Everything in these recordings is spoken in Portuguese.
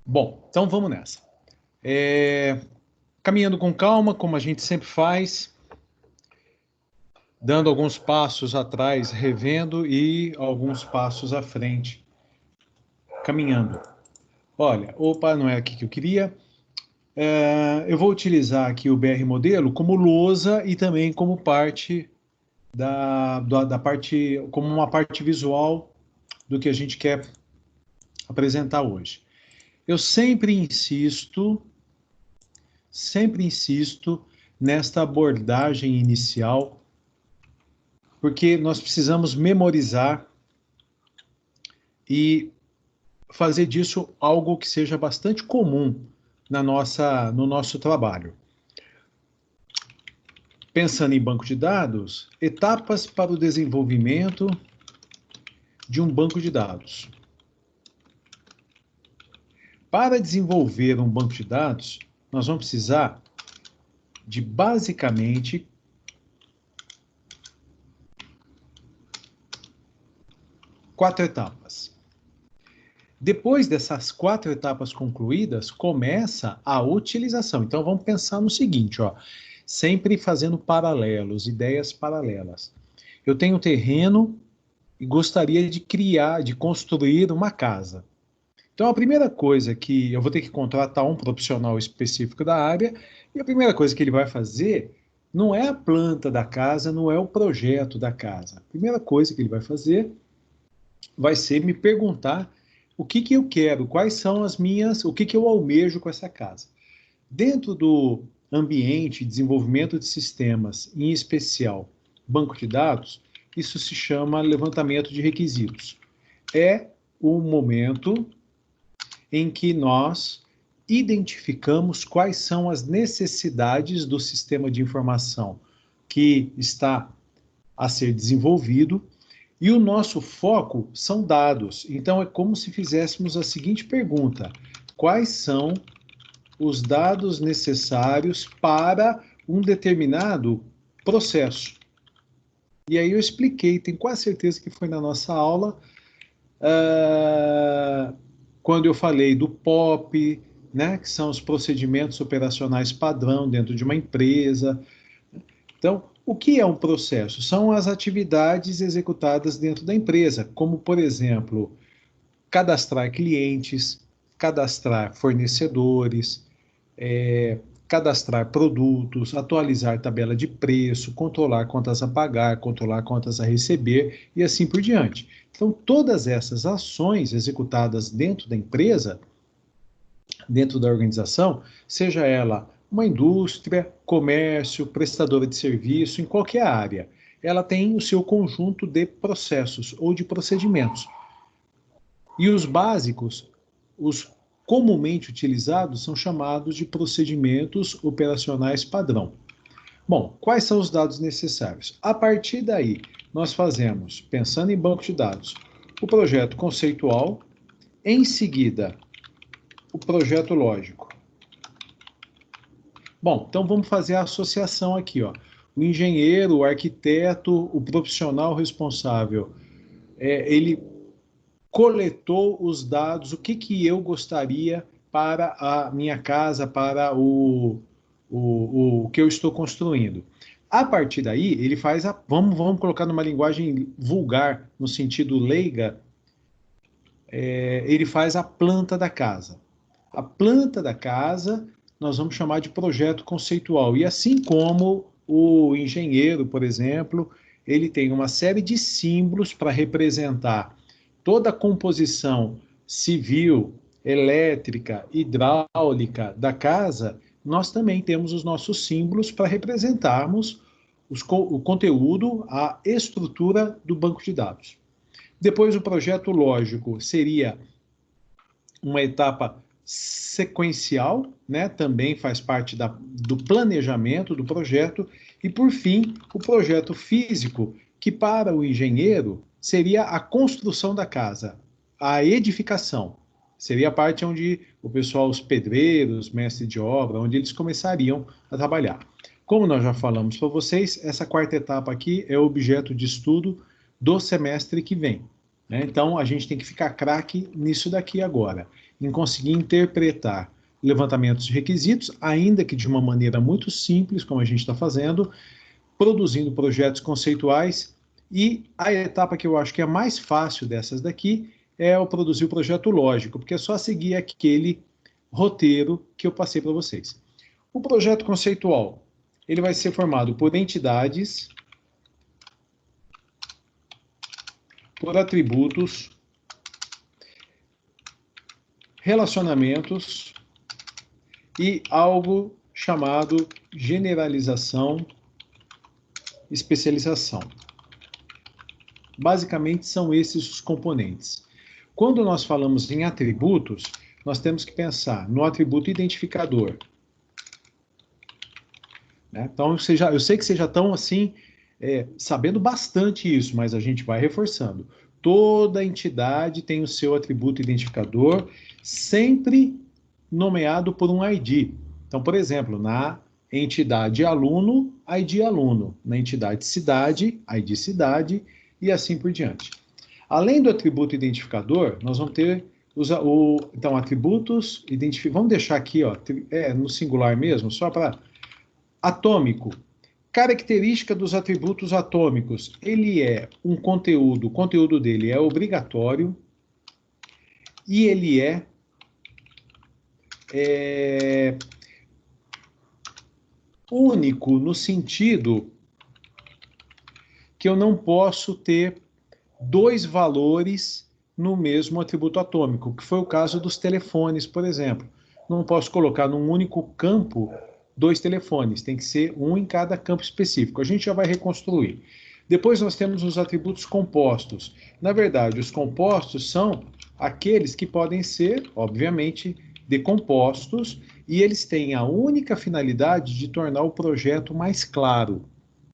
Bom, então vamos nessa. Caminhando com calma, como a gente sempre faz, dando alguns passos atrás, revendo, e alguns passos à frente, caminhando. Olha, opa, não é aqui que eu queria. Eu vou utilizar aqui o BR modelo como lousa e também como parte da parte, como uma parte visual do que a gente quer apresentar hoje. Eu sempre insisto nesta abordagem inicial, porque nós precisamos memorizar e fazer disso algo que seja bastante comum no nosso trabalho. Pensando em banco de dados, etapas para o desenvolvimento de um banco de dados. Para desenvolver um banco de dados, nós vamos precisar de basicamente 4 etapas. Depois dessas 4 etapas concluídas, começa a utilização. Então vamos pensar no seguinte, ó, sempre fazendo paralelos, ideias paralelas. Eu tenho um terreno e gostaria de de construir uma casa. Então a primeira coisa que eu vou ter que contratar um profissional específico da área, e a primeira coisa que ele vai fazer não é a planta da casa, não é o projeto da casa. A primeira coisa que ele vai fazer vai ser me perguntar o que eu quero, quais são as minhas, o que eu almejo com essa casa. Dentro do ambiente, desenvolvimento de sistemas, em especial banco de dados, isso se chama levantamento de requisitos. É o momento em que nós identificamos quais são as necessidades do sistema de informação que está a ser desenvolvido, e o nosso foco são dados. Então é como se fizéssemos a seguinte pergunta: quais são os dados necessários para um determinado processo? E aí eu expliquei, tenho quase certeza que foi na nossa aula, quando eu falei do POP, né, que são os procedimentos operacionais padrão dentro de uma empresa. Então, o que é um processo? São as atividades executadas dentro da empresa, como, por exemplo, cadastrar clientes, cadastrar fornecedores, cadastrar produtos, atualizar tabela de preço, controlar contas a pagar, controlar contas a receber e assim por diante. Então, todas essas ações executadas dentro da empresa, dentro da organização, seja ela uma indústria, comércio, prestadora de serviço, em qualquer área, ela tem o seu conjunto de processos ou de procedimentos. E os básicos, os comumente utilizados, são chamados de procedimentos operacionais padrão. Bom, quais são os dados necessários? A partir daí, nós fazemos, pensando em banco de dados, o projeto conceitual, em seguida, o projeto lógico. Bom, então vamos fazer a associação aqui, ó. O engenheiro, o arquiteto, o profissional responsável, ele coletou os dados, o que eu gostaria para a minha casa, para o que eu estou construindo. A partir daí, ele faz a. Vamos colocar numa linguagem vulgar, no sentido leiga, ele faz a planta da casa. A planta da casa nós vamos chamar de projeto conceitual. E assim como o engenheiro, por exemplo, ele tem uma série de símbolos para representar toda a composição civil, elétrica, hidráulica da casa, nós também temos os nossos símbolos para representarmos o conteúdo, a estrutura do banco de dados. Depois, o projeto lógico seria uma etapa sequencial, né? Também faz parte do planejamento do projeto. E, por fim, o projeto físico, que para o engenheiro seria a construção da casa, a edificação. Seria a parte onde o pessoal, os pedreiros, mestres de obra, onde eles começariam a trabalhar. Como nós já falamos para vocês, essa quarta etapa aqui é o objeto de estudo do semestre que vem. né? Então, a gente tem que ficar craque nisso daqui agora, em conseguir interpretar levantamentos de requisitos, ainda que de uma maneira muito simples, como a gente está fazendo, produzindo projetos conceituais, e a etapa que eu acho que é a mais fácil dessas daqui é o produzir o projeto lógico, porque é só seguir aquele roteiro que eu passei para vocês. O projeto conceitual, ele vai ser formado por entidades, por atributos, relacionamentos e algo chamado generalização, especialização. Basicamente são esses os componentes. Quando nós falamos em atributos, nós temos que pensar no atributo identificador. Né? Então, eu sei que vocês já estão assim, sabendo bastante isso, mas a gente vai reforçando. Toda entidade tem o seu atributo identificador, sempre nomeado por um ID. Então, por exemplo, na entidade aluno, ID aluno. Na entidade cidade, ID cidade, e assim por diante. Além do atributo identificador, nós vamos ter então, atributos, vamos deixar aqui, ó, no singular mesmo, só para atômico. Característica dos atributos atômicos. Ele é um conteúdo, o conteúdo dele é obrigatório e ele é único no sentido que eu não posso ter dois valores no mesmo atributo atômico, que foi o caso dos telefones, por exemplo. Não posso colocar num único campo 2 telefones, tem que ser um em cada campo específico. A gente já vai reconstruir. Depois nós temos os atributos compostos. Na verdade, os compostos são aqueles que podem ser, obviamente, decompostos, e eles têm a única finalidade de tornar o projeto mais claro.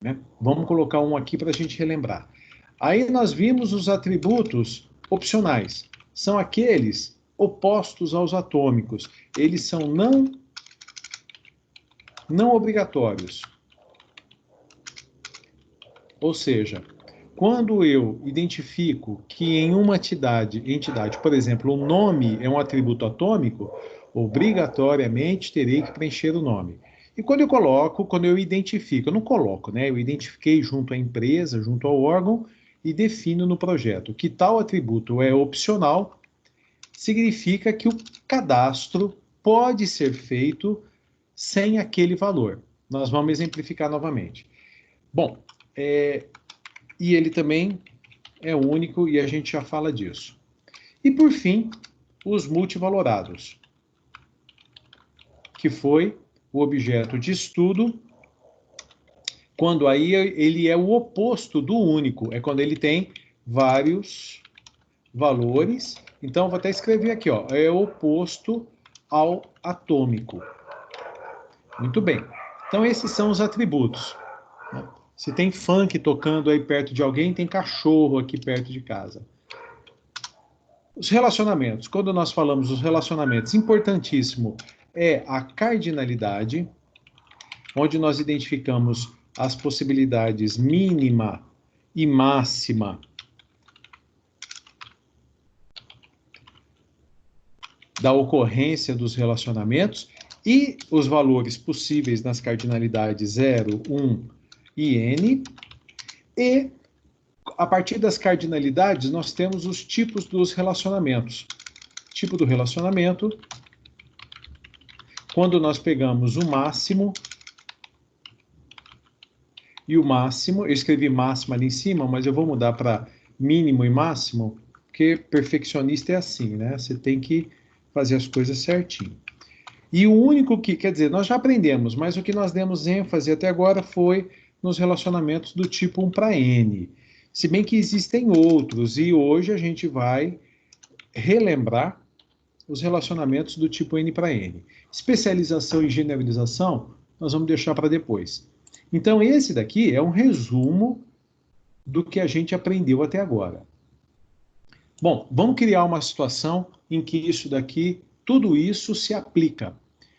Né? Vamos colocar um aqui para a gente relembrar. Aí nós vimos os atributos opcionais. São aqueles opostos aos atômicos. Eles são não obrigatórios. Ou seja, quando eu identifico que em uma entidade, por exemplo, o nome é um atributo atômico, obrigatoriamente terei que preencher o nome. E quando eu identifico, eu não coloco, né? Eu identifiquei junto à empresa, junto ao órgão, e defino no projeto que tal atributo é opcional, significa que o cadastro pode ser feito sem aquele valor. Nós vamos exemplificar novamente. Bom, e ele também é único e a gente já fala disso. E por fim, os multivalorados, que foi o objeto de estudo, quando aí ele é o oposto do único, é quando ele tem vários valores. Então, vou até escrever aqui, ó, é oposto ao atômico. Muito bem. Então, esses são os atributos. Se tem funk tocando aí perto de alguém, tem cachorro aqui perto de casa. Os relacionamentos. Quando nós falamos dos relacionamentos, importantíssimo é a cardinalidade, onde nós identificamos as possibilidades mínima e máxima da ocorrência dos relacionamentos e os valores possíveis nas cardinalidades 0, 1 e n. E, a partir das cardinalidades, nós temos os tipos dos relacionamentos. Tipo do relacionamento, quando nós pegamos o máximo e o máximo, eu escrevi máximo ali em cima, mas eu vou mudar para mínimo e máximo, porque perfeccionista é assim, né? Você tem que fazer as coisas certinho. E o único que, quer dizer, nós já aprendemos, mas o que nós demos ênfase até agora foi nos relacionamentos do tipo 1 para n. Se bem que existem outros, e hoje a gente vai relembrar os relacionamentos do tipo n para n. Especialização e generalização, nós vamos deixar para depois. Então, esse daqui é um resumo do que a gente aprendeu até agora. Bom, vamos criar uma situação em que isso daqui, tudo isso se aplica.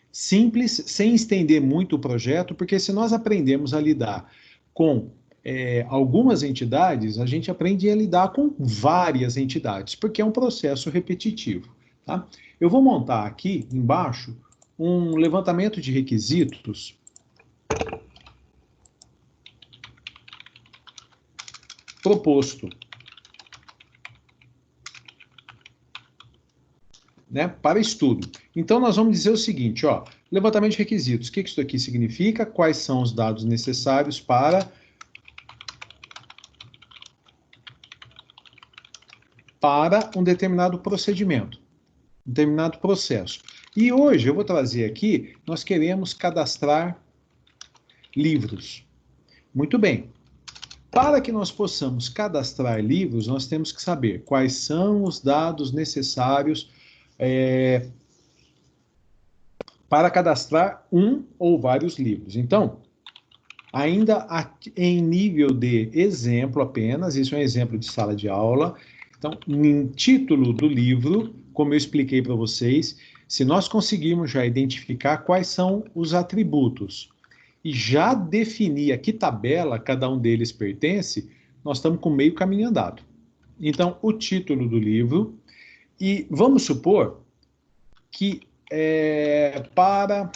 Simples, sem estender muito o projeto, porque se nós aprendemos a lidar com algumas entidades, a gente aprende a lidar com várias entidades, porque é um processo repetitivo. Tá? Eu vou montar aqui embaixo um levantamento de requisitos proposto, né, para estudo. Então, nós vamos dizer o seguinte, ó, levantamento de requisitos. O que isso aqui significa? Quais são os dados necessários para um determinado procedimento, um determinado processo. E hoje eu vou trazer aqui, nós queremos cadastrar livros. Muito bem. Para que nós possamos cadastrar livros, nós temos que saber quais são os dados necessários para cadastrar um ou vários livros. Então, ainda em nível de exemplo apenas, isso é um exemplo de sala de aula. Então, em título do livro, como eu expliquei para vocês, se nós conseguirmos já identificar quais são os atributos e já definir a que tabela cada um deles pertence, nós estamos com meio caminho andado. Então, o título do livro, e vamos supor que para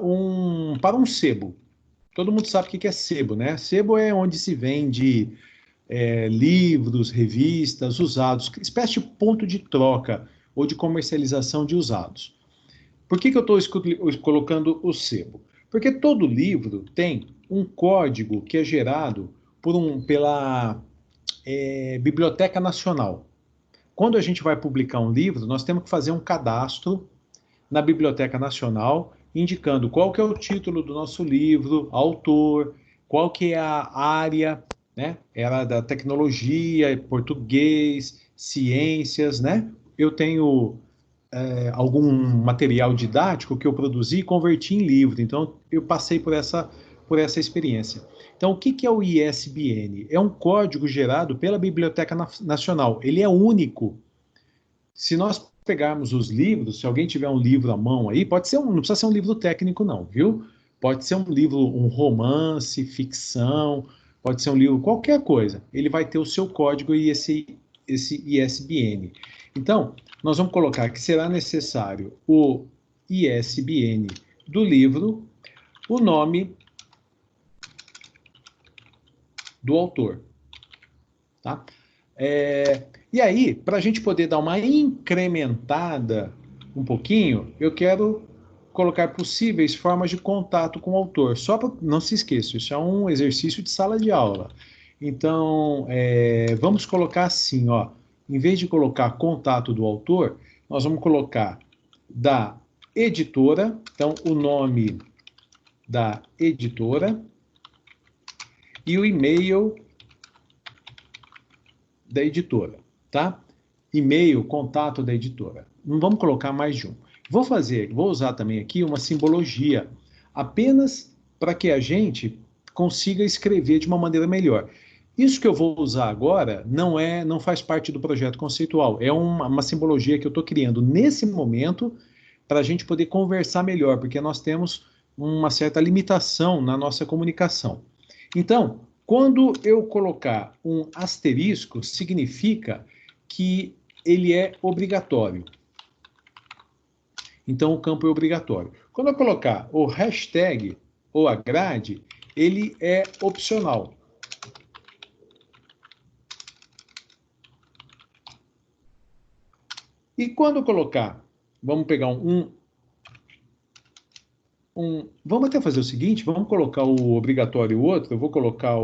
um sebo. Todo mundo sabe o que é sebo, né? Sebo é onde se vende livros, revistas, usados, espécie de ponto de troca ou de comercialização de usados. Por que eu estou colocando o sebo? Porque todo livro tem um código que é gerado pela Biblioteca Nacional. Quando a gente vai publicar um livro, nós temos que fazer um cadastro na Biblioteca Nacional, indicando qual que é o título do nosso livro, autor, qual que é a área, né? Era da tecnologia, português, ciências, né? Eu tenho algum material didático que eu produzi e converti em livro, então eu passei por essa experiência. Então, o que é o ISBN? É um código gerado pela Biblioteca Nacional. Ele é único. Se nós pegarmos os livros, se alguém tiver um livro à mão aí, pode ser não precisa ser um livro técnico não, viu? Pode ser um livro, um romance, ficção, pode ser um livro, qualquer coisa. Ele vai ter o seu código e esse ISBN. Então, nós vamos colocar que será necessário o ISBN do livro, o nome do autor. Tá? E aí, para a gente poder dar uma incrementada um pouquinho, eu quero colocar possíveis formas de contato com o autor. Só para não se esqueça, isso é um exercício de sala de aula. Então, vamos colocar assim, ó, em vez de colocar contato do autor, nós vamos colocar da editora, então o nome da editora e o e-mail da editora, tá? E-mail, contato da editora. Não vamos colocar mais de um. Vou usar também aqui uma simbologia, apenas para que a gente consiga escrever de uma maneira melhor. Isso que eu vou usar agora não faz parte do projeto conceitual, é uma simbologia que eu estou criando nesse momento para a gente poder conversar melhor, porque nós temos uma certa limitação na nossa comunicação. Então, quando eu colocar um asterisco, significa que ele é obrigatório. Então, o campo é obrigatório. Quando eu colocar o hashtag ou a grade, ele é opcional. E quando eu colocar, vamos pegar vamos até fazer o seguinte, vamos colocar o obrigatório e o outro, eu vou colocar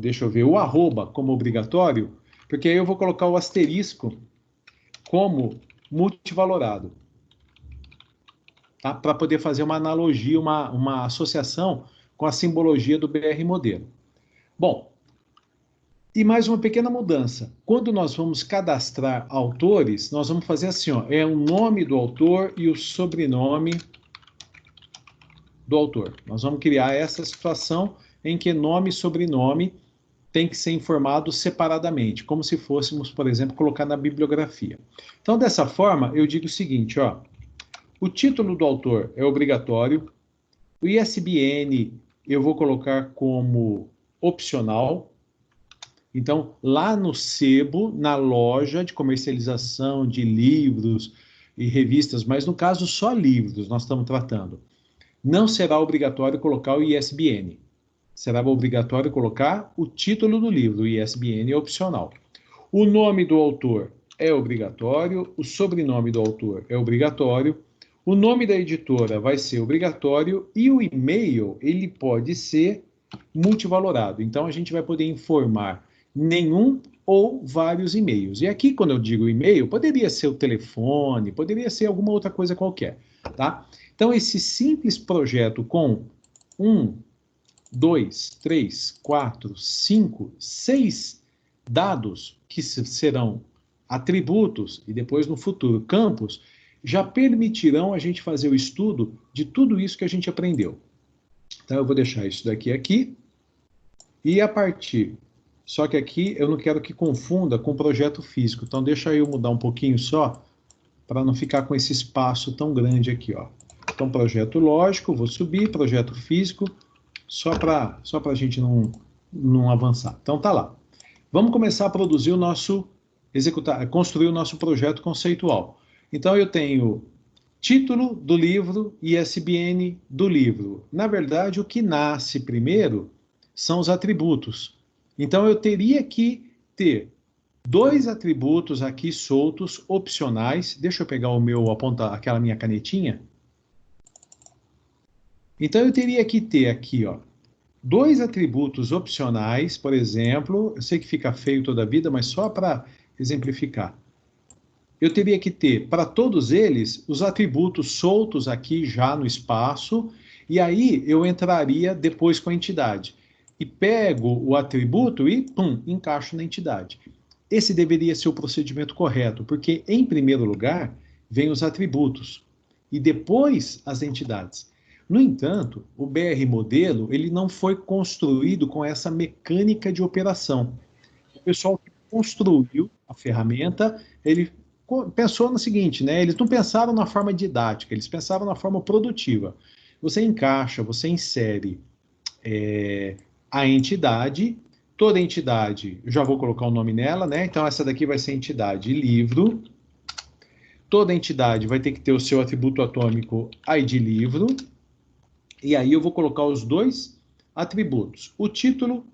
deixa eu ver, o arroba como obrigatório, porque aí eu vou colocar o asterisco como multivalorado, tá? Para poder fazer uma analogia, uma associação com a simbologia do BR Modelo. Bom, e mais uma pequena mudança. Quando nós vamos cadastrar autores, nós vamos fazer assim, ó, é o nome do autor e o sobrenome do autor. Nós vamos criar essa situação em que nome e sobrenome tem que ser informado separadamente, como se fôssemos, por exemplo, colocar na bibliografia. Então, dessa forma, eu digo o seguinte, ó, o título do autor é obrigatório, O ISBN eu vou colocar como opcional. Então, lá no sebo, na loja de comercialização de livros e revistas, mas no caso só livros nós estamos tratando, não será obrigatório colocar o ISBN. Será obrigatório colocar o título do livro, o ISBN é opcional. O nome do autor é obrigatório, o sobrenome do autor é obrigatório, o nome da editora vai ser obrigatório e o e-mail, ele pode ser multivalorado. Então, a gente vai poder informar nenhum ou vários e-mails. E aqui, quando eu digo e-mail, poderia ser o telefone, poderia ser alguma outra coisa qualquer, tá? Então, esse simples projeto com 1, 2, 3, 4, 5, 6 dados que serão atributos e depois no futuro campos, já permitirão a gente fazer o estudo de tudo isso que a gente aprendeu. Então eu vou deixar isso daqui aqui e a partir, só que aqui eu não quero que confunda com o projeto físico, então deixa eu mudar um pouquinho só para não ficar com esse espaço tão grande aqui, ó. Então projeto lógico, vou subir, projeto físico, só para a gente não avançar. Então tá lá. Vamos começar a produzir o nosso, construir o nosso projeto conceitual. Então eu tenho título do livro e ISBN do livro. Na verdade, o que nasce primeiro são os atributos. Então eu teria que ter 2 atributos aqui soltos, opcionais. Deixa eu pegar o meu, aquela minha canetinha. Então, eu teria que ter aqui, ó, 2 atributos opcionais, por exemplo, eu sei que fica feio toda a vida, mas só para exemplificar. Eu teria que ter, para todos eles, os atributos soltos aqui já no espaço, e aí eu entraria depois com a entidade. E pego o atributo e, pum, encaixo na entidade. Esse deveria ser o procedimento correto, porque, em primeiro lugar, vem os atributos, e depois as entidades. No entanto, o BR modelo ele não foi construído com essa mecânica de operação. O pessoal que construiu a ferramenta, ele pensou no seguinte, né? Eles não pensaram na forma didática, eles pensaram na forma produtiva. Você encaixa, você insere a entidade, toda entidade, eu já vou colocar o nome nela, né? Então essa daqui vai ser entidade livro. Toda entidade vai ter que ter o seu atributo atômico ID livro. E aí eu vou colocar os 2 atributos, o título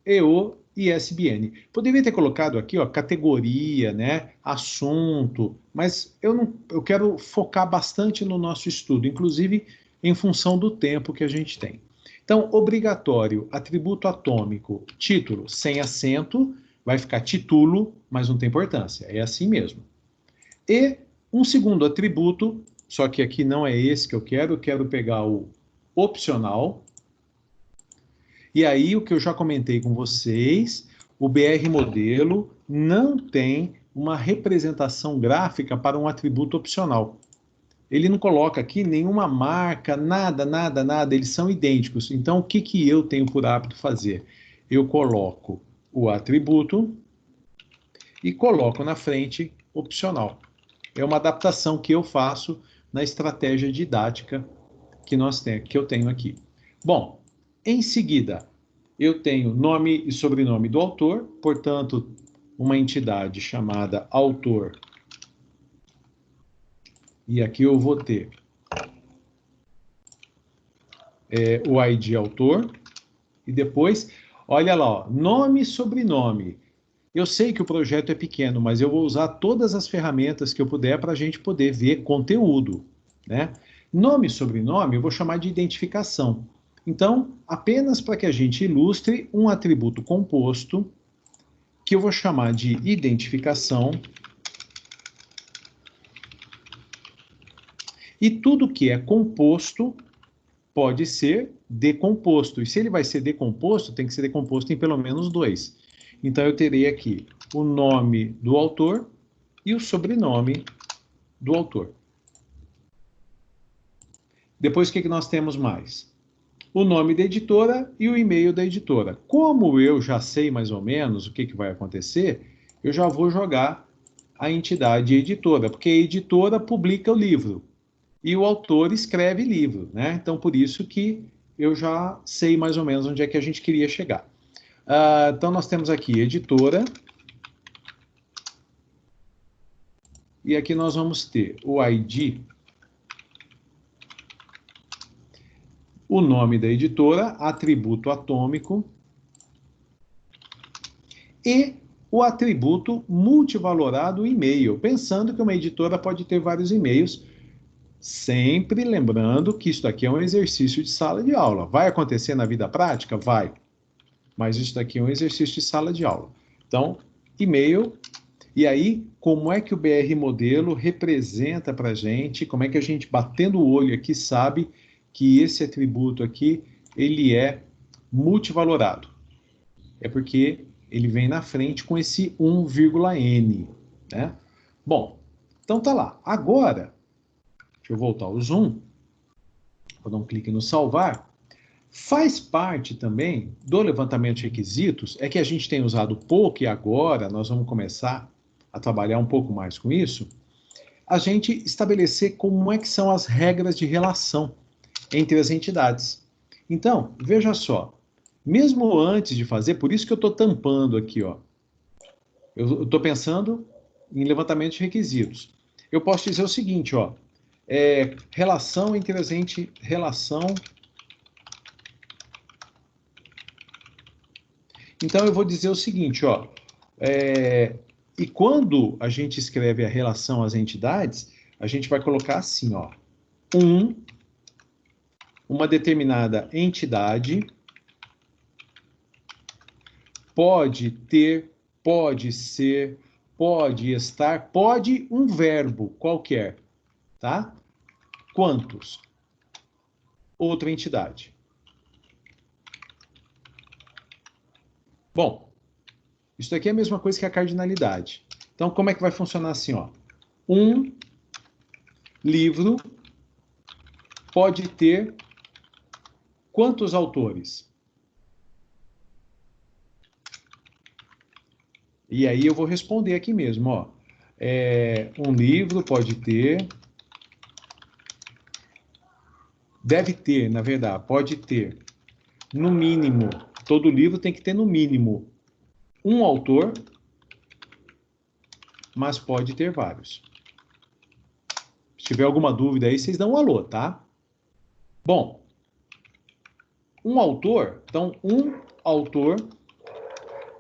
e o ISBN. Poderia ter colocado aqui, ó, categoria, né, assunto, mas eu quero focar bastante no nosso estudo, inclusive em função do tempo que a gente tem. Então, obrigatório, atributo atômico, título, sem acento, vai ficar título, mas não tem importância, é assim mesmo. E um segundo atributo, só que aqui não é esse que eu quero pegar o opcional. E aí, o que eu já comentei com vocês, o BR modelo não tem uma representação gráfica para um atributo opcional. Ele não coloca aqui nenhuma marca, nada, nada, nada, eles são idênticos. Então, o que eu tenho por hábito fazer? Eu coloco o atributo e coloco na frente opcional. É uma adaptação que eu faço na estratégia didática que eu tenho aqui. Bom, em seguida, eu tenho nome e sobrenome do autor, portanto, uma entidade chamada autor. E aqui eu vou ter o ID autor. E depois, olha lá, ó, nome e sobrenome. Eu sei que o projeto é pequeno, mas eu vou usar todas as ferramentas que eu puder para a gente poder ver conteúdo, né? Nome e sobrenome eu vou chamar de identificação. Então, apenas para que a gente ilustre um atributo composto, que eu vou chamar de identificação. E tudo que é composto pode ser decomposto. E se ele vai ser decomposto, tem que ser decomposto em pelo menos 2. Então, eu terei aqui o nome do autor e o sobrenome do autor. Depois, o que nós temos mais? O nome da editora e o e-mail da editora. Como eu já sei mais ou menos o que vai acontecer, eu já vou jogar a entidade editora, porque a editora publica o livro. e o autor escreve livro, né? Então, por isso que eu já sei mais ou menos onde é que a gente queria chegar. Então, nós temos aqui editora, e aqui nós vamos ter o ID, o nome da editora, atributo atômico e o atributo multivalorado e-mail, pensando que uma editora pode ter vários e-mails, sempre lembrando que isso aqui é um exercício de sala de aula. Vai acontecer na vida prática? Vai. Mas isso daqui é um exercício de sala de aula. Então, e-mail. E aí, como é que o BR modelo representa para a gente, como é que a gente, batendo o olho aqui, sabe que esse atributo aqui, ele é multivalorado? É porque ele vem na frente com esse 1,n, né? Bom, então tá lá. Agora, deixa eu voltar ao zoom, vou dar um clique no salvar. Faz parte também do levantamento de requisitos, é que a gente tem usado pouco e agora nós vamos começar a trabalhar um pouco mais com isso, a gente estabelecer como é que são as regras de relação entre as entidades. Então, veja só, mesmo antes de fazer, por isso que eu estou tampando aqui, ó, eu estou pensando em levantamento de requisitos. Eu posso dizer o seguinte, ó, relação entre as entidades, relação. Então eu vou dizer o seguinte, ó, e quando a gente escreve a relação às entidades, a gente vai colocar assim, ó, uma determinada entidade pode ter, pode ser, pode estar, pode um verbo qualquer, tá? Quantos? Outra entidade. Bom, isso aqui é a mesma coisa que a cardinalidade. Então, como é que vai funcionar assim, ó? Um livro pode ter quantos autores? E aí eu vou responder aqui mesmo, ó. Um livro pode ter, deve ter, na verdade, pode ter, no mínimo, todo livro tem que ter no mínimo um autor, mas pode ter vários. Se tiver alguma dúvida aí, vocês dão um alô, tá? Bom, um autor, então um autor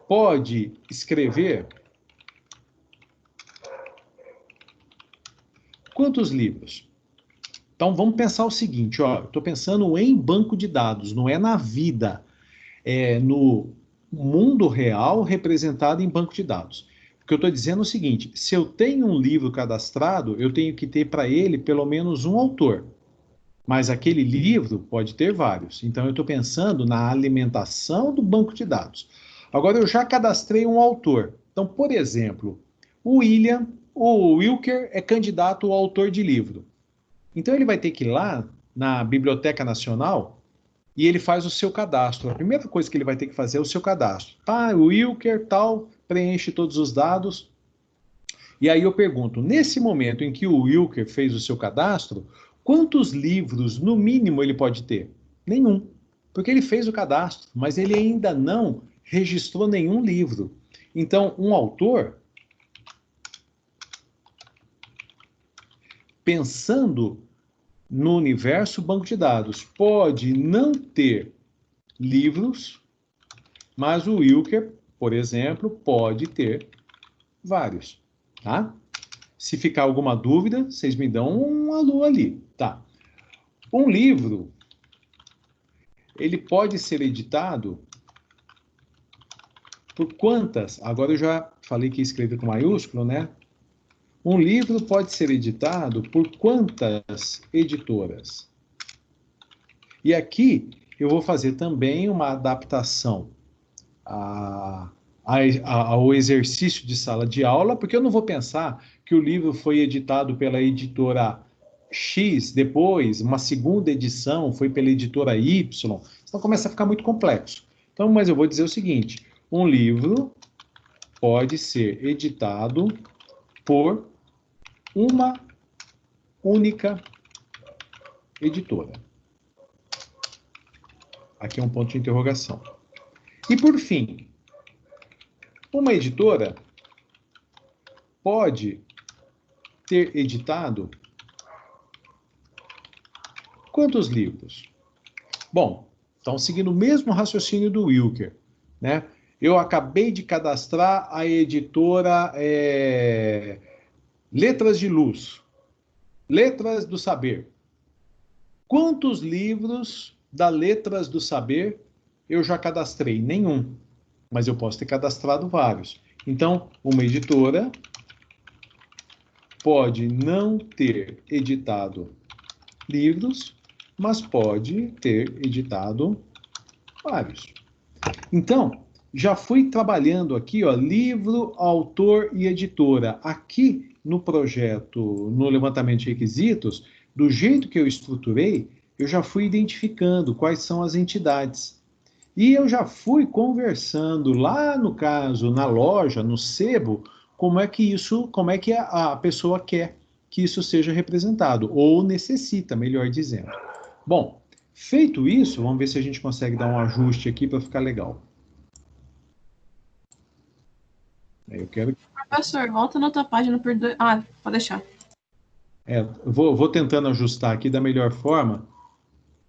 pode escrever quantos livros? Então vamos pensar o seguinte, ó, estou pensando em banco de dados, não é na vida, é no mundo real representado em banco de dados. Porque eu estou dizendo é o seguinte, se eu tenho um livro cadastrado, eu tenho que ter para ele pelo menos um autor. Mas aquele livro pode ter vários. Então eu estou pensando na alimentação do banco de dados. Agora eu já cadastrei um autor. Então, por exemplo, o Wilker é candidato ao autor de livro. Então ele vai ter que ir lá na Biblioteca Nacional e ele faz o seu cadastro. A primeira coisa que ele vai ter que fazer é o seu cadastro. Tá, o Wilker tal, preenche todos os dados. E aí eu pergunto, nesse momento em que o Wilker fez o seu cadastro, quantos livros, no mínimo, ele pode ter? Nenhum. Porque ele fez o cadastro, mas ele ainda não registrou nenhum livro. Então, um autor, pensando no universo banco de dados, pode não ter livros, mas o Wilker, por exemplo, pode ter vários, tá? Se ficar alguma dúvida, vocês me dão um alô ali, tá? Um livro, ele pode ser editado por quantas? Agora eu já falei que escrevi com maiúsculo, né? Um livro pode ser editado por quantas editoras? E aqui eu vou fazer também uma adaptação ao exercício de sala de aula, porque eu não vou pensar que o livro foi editado pela editora X, depois uma segunda edição foi pela editora Y, então começa a ficar muito complexo. Então, mas eu vou dizer o seguinte, um livro pode ser editado por uma única editora. Aqui é um ponto de interrogação. E, por fim, uma editora pode ter editado quantos livros? Bom, então, seguindo o mesmo raciocínio do Wilker, né? Eu acabei de cadastrar a editora Letras de Luz, Letras do Saber. Quantos livros da Letras do Saber eu já cadastrei? Nenhum, mas eu posso ter cadastrado vários. Então, uma editora pode não ter editado livros, mas pode ter editado vários. Então, já fui trabalhando aqui, ó, livro, autor e editora. Aqui no projeto, no levantamento de requisitos, do jeito que eu estruturei, eu já fui identificando quais são as entidades. E eu já fui conversando lá, no caso, na loja, no sebo, como é que a pessoa quer que isso seja representado, ou necessita, melhor dizendo. Bom, feito isso, vamos ver se a gente consegue dar um ajuste aqui para ficar legal. Eu quero... Professor, volta na outra página por dois... Ah, pode deixar. Vou tentando ajustar aqui da melhor forma.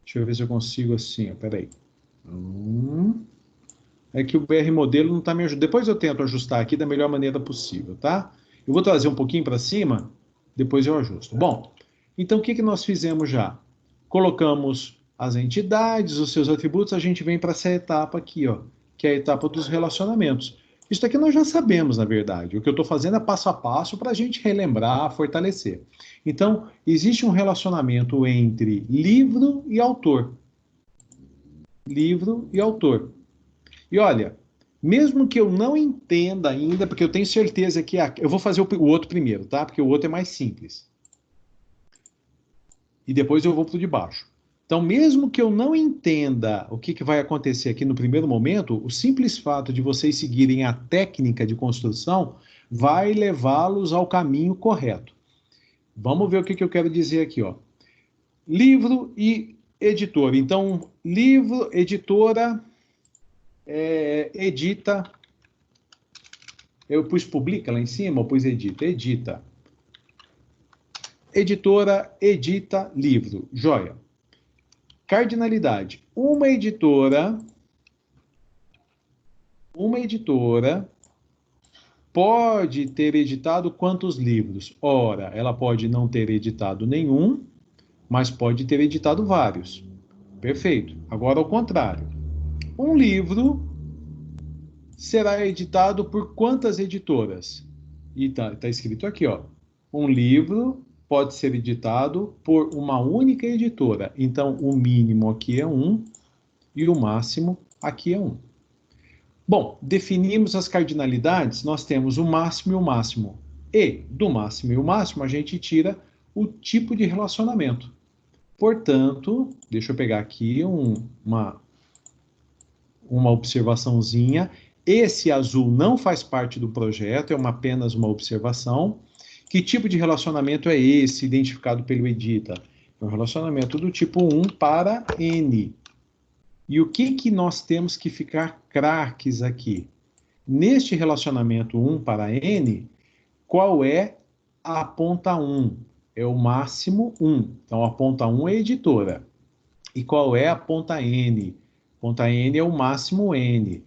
Deixa eu ver se eu consigo assim, peraí. É que o BR modelo não está me ajudando. Depois eu tento ajustar aqui da melhor maneira possível, tá? Eu vou trazer um pouquinho para cima, depois eu ajusto. Bom, então o que nós fizemos já? Colocamos as entidades, os seus atributos, a gente vem para essa etapa aqui, ó, que é a etapa dos relacionamentos. Isso aqui nós já sabemos, na verdade. O que eu estou fazendo é passo a passo para a gente relembrar, fortalecer. Então, existe um relacionamento entre livro e autor. Livro e autor. E olha, mesmo que eu não entenda ainda, porque eu tenho certeza que... eu vou fazer o outro primeiro, tá? Porque o outro é mais simples. E depois eu vou para o de baixo. Então, mesmo que eu não entenda o que vai acontecer aqui no primeiro momento, o simples fato de vocês seguirem a técnica de construção vai levá-los ao caminho correto. Vamos ver o que eu quero dizer aqui, ó. Livro e editor. Então, livro, editora, edita. Eu pus publica lá em cima, ou pus edita? Edita. Editora, edita livro. Joia. Cardinalidade. Uma editora pode ter editado quantos livros? Ora, ela pode não ter editado nenhum, mas pode ter editado vários. Perfeito. Agora, ao contrário. Um livro será editado por quantas editoras? E tá escrito aqui, ó. Um livro pode ser editado por uma única editora. Então, o mínimo aqui é 1 e o máximo aqui é 1. Bom, definimos as cardinalidades, nós temos o máximo e o máximo. E do máximo e o máximo, a gente tira o tipo de relacionamento. Portanto, deixa eu pegar aqui uma observaçãozinha. Esse azul não faz parte do projeto, é apenas uma observação. Que tipo de relacionamento é esse, identificado pelo edita? É um relacionamento do tipo 1 para N. E o que nós temos que ficar craques aqui? Neste relacionamento 1 para N, qual é a ponta 1? É o máximo 1. Então, a ponta 1 é a editora. E qual é a ponta N? Ponta N é o máximo N.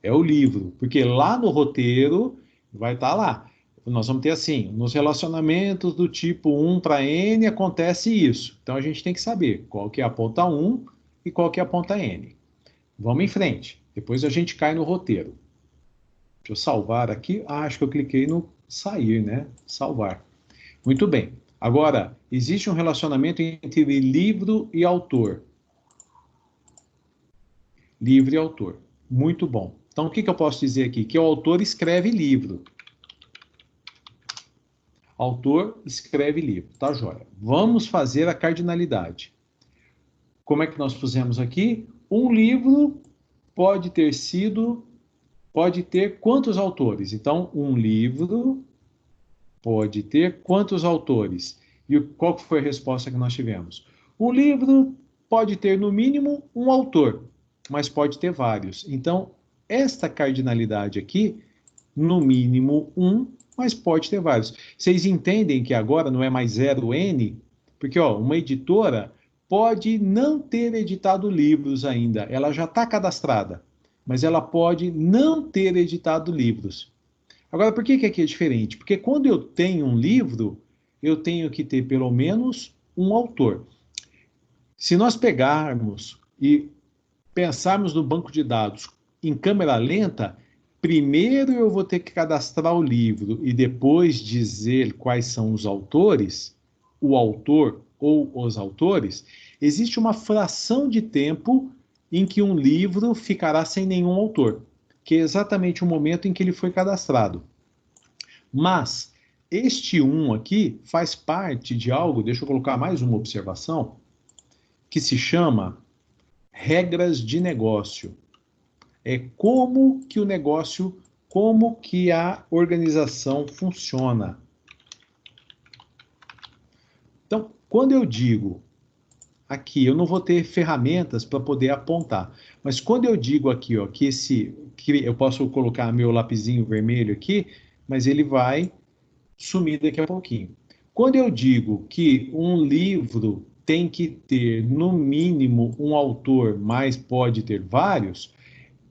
É o livro. Porque lá no roteiro vai estar lá. Nós vamos ter assim, nos relacionamentos do tipo 1 para N acontece isso. Então a gente tem que saber qual que é a ponta 1 e qual que é a ponta N. Vamos em frente. Depois a gente cai no roteiro. Deixa eu salvar aqui. Acho que eu cliquei no sair, né? Salvar. Muito bem. Agora, existe um relacionamento entre livro e autor. Livro e autor. Muito bom. Então o que eu posso dizer aqui? Que o autor escreve livro. Autor escreve livro, tá joia? Vamos fazer a cardinalidade. Como é que nós pusemos aqui? Um livro pode ter quantos autores? Então, um livro pode ter quantos autores? E qual foi a resposta que nós tivemos? O livro pode ter, no mínimo, um autor, mas pode ter vários. Então, esta cardinalidade aqui, no mínimo um, mas pode ter vários. Vocês entendem que agora não é mais 0N? Porque, ó, uma editora pode não ter editado livros ainda, ela já está cadastrada, mas ela pode não ter editado livros. Agora, por que aqui é diferente? Porque quando eu tenho um livro, eu tenho que ter pelo menos um autor. Se nós pegarmos e pensarmos no banco de dados em câmera lenta, primeiro eu vou ter que cadastrar o livro e depois dizer quais são os autores, o autor ou os autores, existe uma fração de tempo em que um livro ficará sem nenhum autor, que é exatamente o momento em que ele foi cadastrado. Mas este aqui faz parte de algo, deixa eu colocar mais uma observação, que se chama regras de negócio. É como que o negócio, como que a organização funciona. Então, quando eu digo aqui, eu não vou ter ferramentas para poder apontar, mas quando eu digo aqui, ó, que eu posso colocar meu lapisinho vermelho aqui, mas ele vai sumir daqui a pouquinho. Quando eu digo que um livro tem que ter, no mínimo, um autor, mas pode ter vários,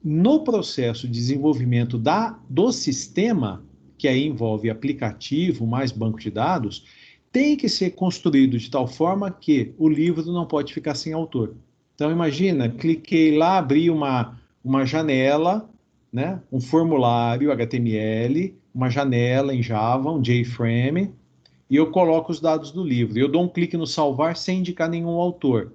no processo de desenvolvimento do sistema, que aí envolve aplicativo mais banco de dados, tem que ser construído de tal forma que o livro não pode ficar sem autor. Então, imagina, cliquei lá, abri uma janela, né, um formulário HTML, uma janela em Java, um JFrame, e eu coloco os dados do livro. Eu dou um clique no salvar sem indicar nenhum autor.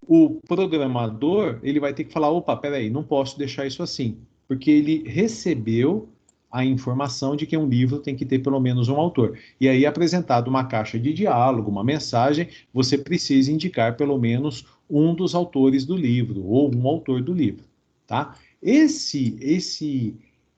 O programador, ele vai ter que falar, opa, peraí, não posso deixar isso assim, porque ele recebeu a informação de que um livro tem que ter pelo menos um autor. E aí, apresentado uma caixa de diálogo, uma mensagem, você precisa indicar pelo menos um dos autores do livro, ou um autor do livro, tá?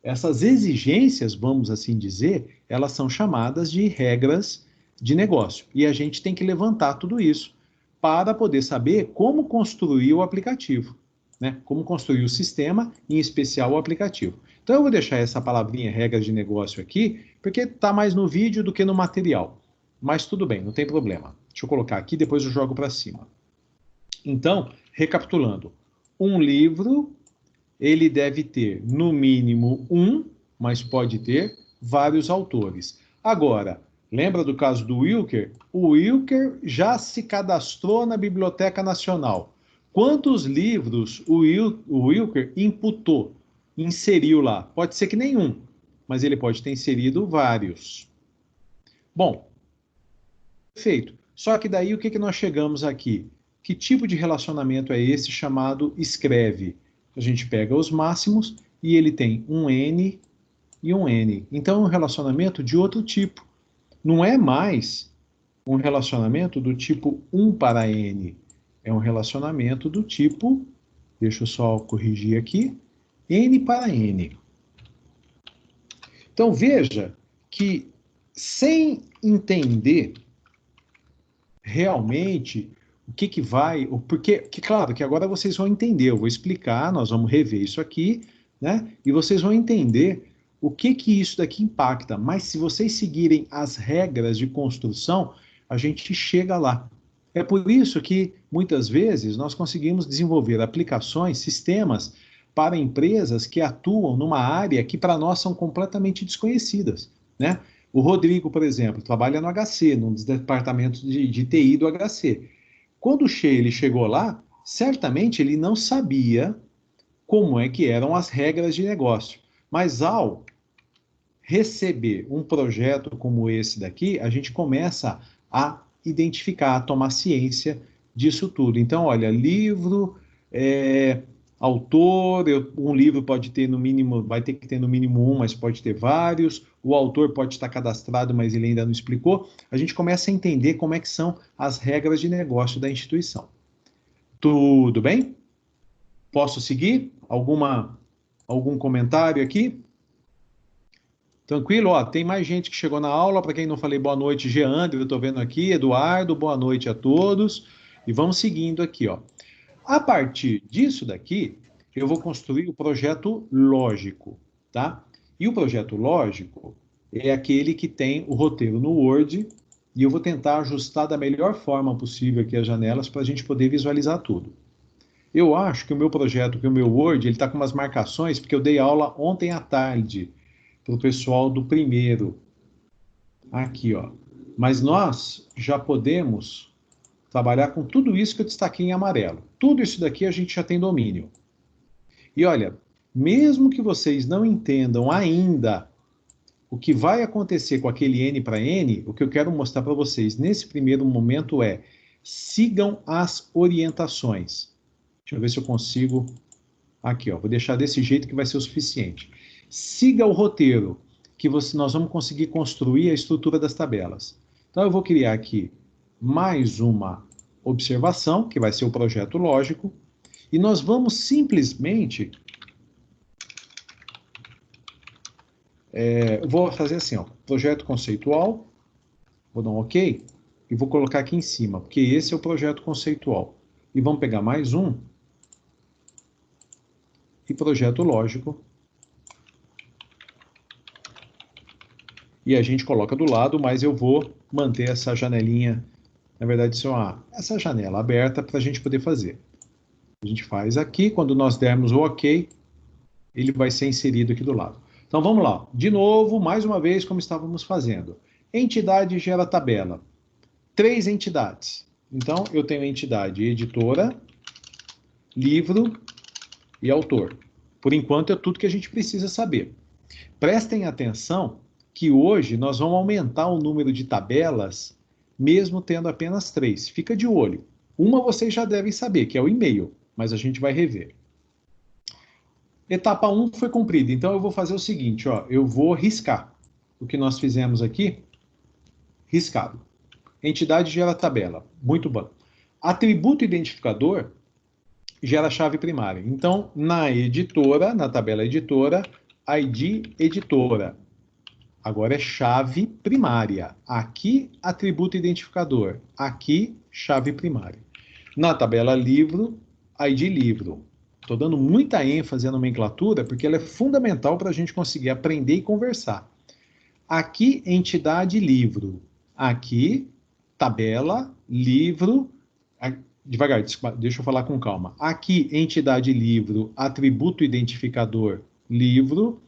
Essas exigências, vamos assim dizer, elas são chamadas de regras de negócio. E a gente tem que levantar tudo isso para poder saber como construir o aplicativo, né? Como construir o sistema, em especial o aplicativo. Então eu vou deixar essa palavrinha regras de negócio aqui, porque está mais no vídeo do que no material. Mas tudo bem, não tem problema. Deixa eu colocar aqui, depois eu jogo para cima. Então, recapitulando, um livro, ele deve ter no mínimo um, mas pode ter vários autores. Agora, lembra do caso do Wilker? O Wilker já se cadastrou na Biblioteca Nacional. Quantos livros o Wilker imputou, inseriu lá? Pode ser que nenhum, mas ele pode ter inserido vários. Bom, perfeito. Só que daí o que nós chegamos aqui? Que tipo de relacionamento é esse chamado escreve? A gente pega os máximos e ele tem um N e um N. Então é um relacionamento de outro tipo. Não é mais um relacionamento do tipo 1 para N. É um relacionamento do tipo, deixa eu só corrigir aqui, N para N. Então veja que sem entender realmente o que vai, porque, claro, que agora vocês vão entender, eu vou explicar, nós vamos rever isso aqui, né? E vocês vão entender o que isso daqui impacta. Mas se vocês seguirem as regras de construção, a gente chega lá. É por isso que, muitas vezes, nós conseguimos desenvolver aplicações, sistemas para empresas que atuam numa área que para nós são completamente desconhecidas, né? O Rodrigo, por exemplo, trabalha no HC, num dos departamentos de TI do HC. Quando ele chegou lá, certamente ele não sabia como é que eram as regras de negócio. Mas ao receber um projeto como esse daqui, a gente começa a identificar, a tomar ciência disso tudo. Então, olha, livro, autor, um livro pode ter no mínimo, vai ter que ter no mínimo um, mas pode ter vários. O autor pode estar cadastrado, mas ele ainda não explicou. A gente começa a entender como é que são as regras de negócio da instituição. Tudo bem? Posso seguir? Algum comentário aqui? Tranquilo? Ó, tem mais gente que chegou na aula. Para quem não falei boa noite, Geandro, eu estou vendo aqui. Eduardo, boa noite a todos. E vamos seguindo aqui, ó. A partir disso daqui, eu vou construir o projeto lógico, tá? E o projeto lógico é aquele que tem o roteiro no Word, e eu vou tentar ajustar da melhor forma possível aqui as janelas para a gente poder visualizar tudo. Eu acho que o meu projeto, que o meu Word, ele está com umas marcações, porque eu dei aula ontem à tarde para o pessoal do primeiro. Aqui, ó. Mas nós já podemos trabalhar com tudo isso que eu destaquei em amarelo. Tudo isso daqui a gente já tem domínio. E olha, mesmo que vocês não entendam ainda o que vai acontecer com aquele N para N, o que eu quero mostrar para vocês nesse primeiro momento é: sigam as orientações. Deixa eu ver se eu consigo. Aqui, ó, vou deixar desse jeito que vai ser o suficiente. Siga o roteiro, que nós vamos conseguir construir a estrutura das tabelas. Então, eu vou criar aqui mais uma observação, que vai ser o projeto lógico, e nós vamos simplesmente... vou fazer assim, ó, projeto conceitual, vou dar um OK, e vou colocar aqui em cima, porque esse é o projeto conceitual. E vamos pegar mais um, e projeto lógico, e a gente coloca do lado, mas eu vou manter essa janelinha, na verdade, essa janela aberta para a gente poder fazer. A gente faz aqui, quando nós dermos o OK, ele vai ser inserido aqui do lado. Então vamos lá, de novo, mais uma vez, como estávamos fazendo. Entidade gera tabela. 3 entidades. Então eu tenho a entidade editora, livro e autor. Por enquanto é tudo que a gente precisa saber. Prestem atenção que hoje nós vamos aumentar o número de tabelas, mesmo tendo apenas 3. Fica de olho. Uma vocês já devem saber, que é o e-mail, mas a gente vai rever. Etapa 1 foi cumprida, então eu vou fazer o seguinte, ó, eu vou riscar o que nós fizemos aqui, riscado. Entidade gera tabela, muito bom. Atributo identificador gera chave primária. Então, na editora, na tabela editora, ID editora. Agora é chave primária. Aqui, atributo identificador. Aqui, chave primária. Na tabela livro, ID livro. Estou dando muita ênfase à nomenclatura, porque ela é fundamental para a gente conseguir aprender e conversar. Aqui, entidade livro. Aqui, tabela, livro. Devagar, deixa eu falar com calma. Aqui, entidade livro, atributo identificador, livro.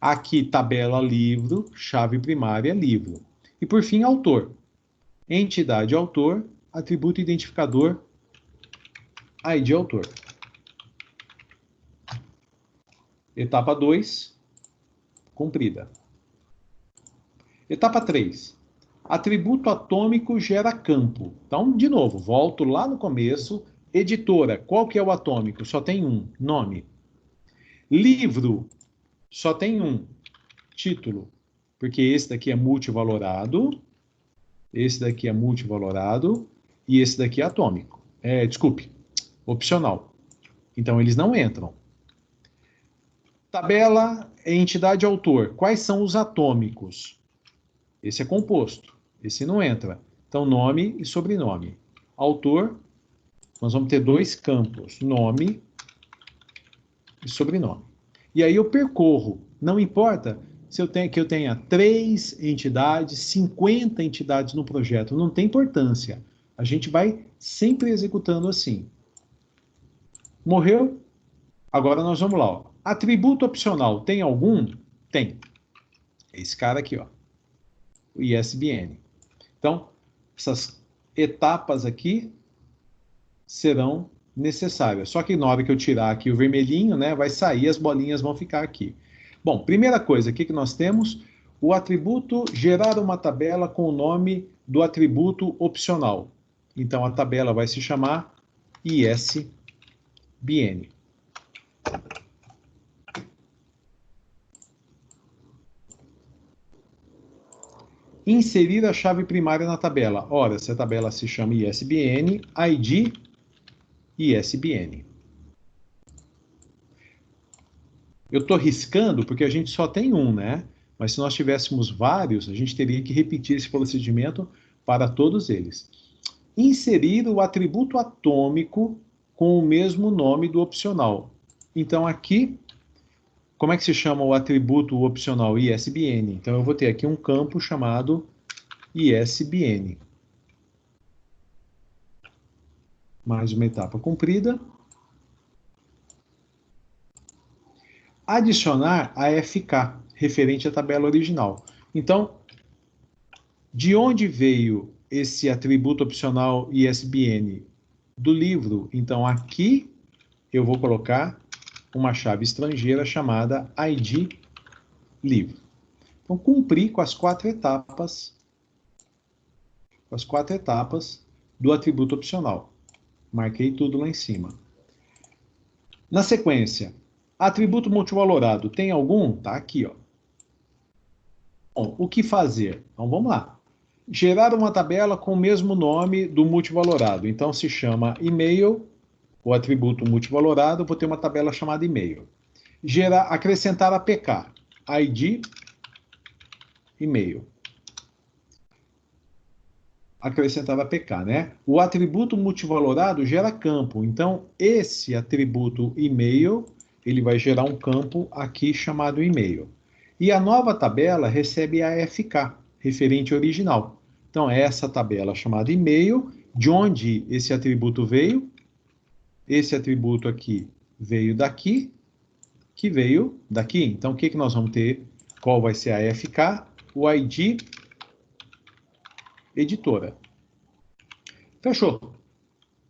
Aqui, tabela, livro, chave primária, livro. E, por fim, autor. Entidade, autor, atributo identificador, ID, autor. Etapa 2, cumprida. Etapa 3. Atributo atômico gera campo. Então, de novo, volto lá no começo. Editora, qual que é o atômico? Só tem um, nome. Livro, só tem um, título. Porque esse daqui é multivalorado, esse daqui é multivalorado e esse daqui é atômico. Desculpe, opcional. Então, eles não entram. Tabela, entidade autor. Quais são os atômicos? Esse é composto. Esse não entra. Então, nome e sobrenome. Autor, nós vamos ter 2 campos. Nome e sobrenome. E aí eu percorro. Não importa se eu tenha 3 entidades, 50 entidades no projeto. Não tem importância. A gente vai sempre executando assim. Morreu? Agora nós vamos lá, ó. Atributo opcional, tem algum? Tem. Esse cara aqui, ó. O ISBN. Então, essas etapas aqui serão necessárias. Só que na hora que eu tirar aqui o vermelhinho, né, vai sair, as bolinhas vão ficar aqui. Bom, primeira coisa aqui que nós temos, o atributo gerar uma tabela com o nome do atributo opcional. Então, a tabela vai se chamar ISBN. Inserir a chave primária na tabela. Ora, se a tabela se chama ISBN, ID ISBN. Eu estou riscando porque a gente só tem um, né? Mas se nós tivéssemos vários, a gente teria que repetir esse procedimento para todos eles. inserir o atributo atômico com o mesmo nome do opcional. Então, aqui, como é que se chama o atributo opcional? ISBN. Então, eu vou ter aqui um campo chamado ISBN. Mais uma etapa cumprida. Adicionar a FK, referente à tabela original. Então, de onde veio esse atributo opcional ISBN? Do livro. Então, aqui eu vou colocar uma chave estrangeira chamada ID livro. Então, cumpri com as quatro etapas do atributo opcional. Marquei tudo lá em cima. Na sequência, atributo multivalorado, tem algum? Tá aqui, ó. Bom, o que fazer? Então, vamos lá. Gerar uma tabela com o mesmo nome do multivalorado. Então, se chama e-mail, o atributo multivalorado, vou ter uma tabela chamada e-mail. Acrescentar APK, ID, e-mail. Acrescentar APK, né? O atributo multivalorado gera campo. Então, esse atributo e-mail, ele vai gerar um campo aqui chamado e-mail. E a nova tabela recebe a AFK, referente original. Então, essa tabela chamada e-mail, de onde esse atributo veio? Esse atributo aqui veio daqui, que veio daqui. Então, o que nós vamos ter? Qual vai ser a AFK? O ID editora. Fechou.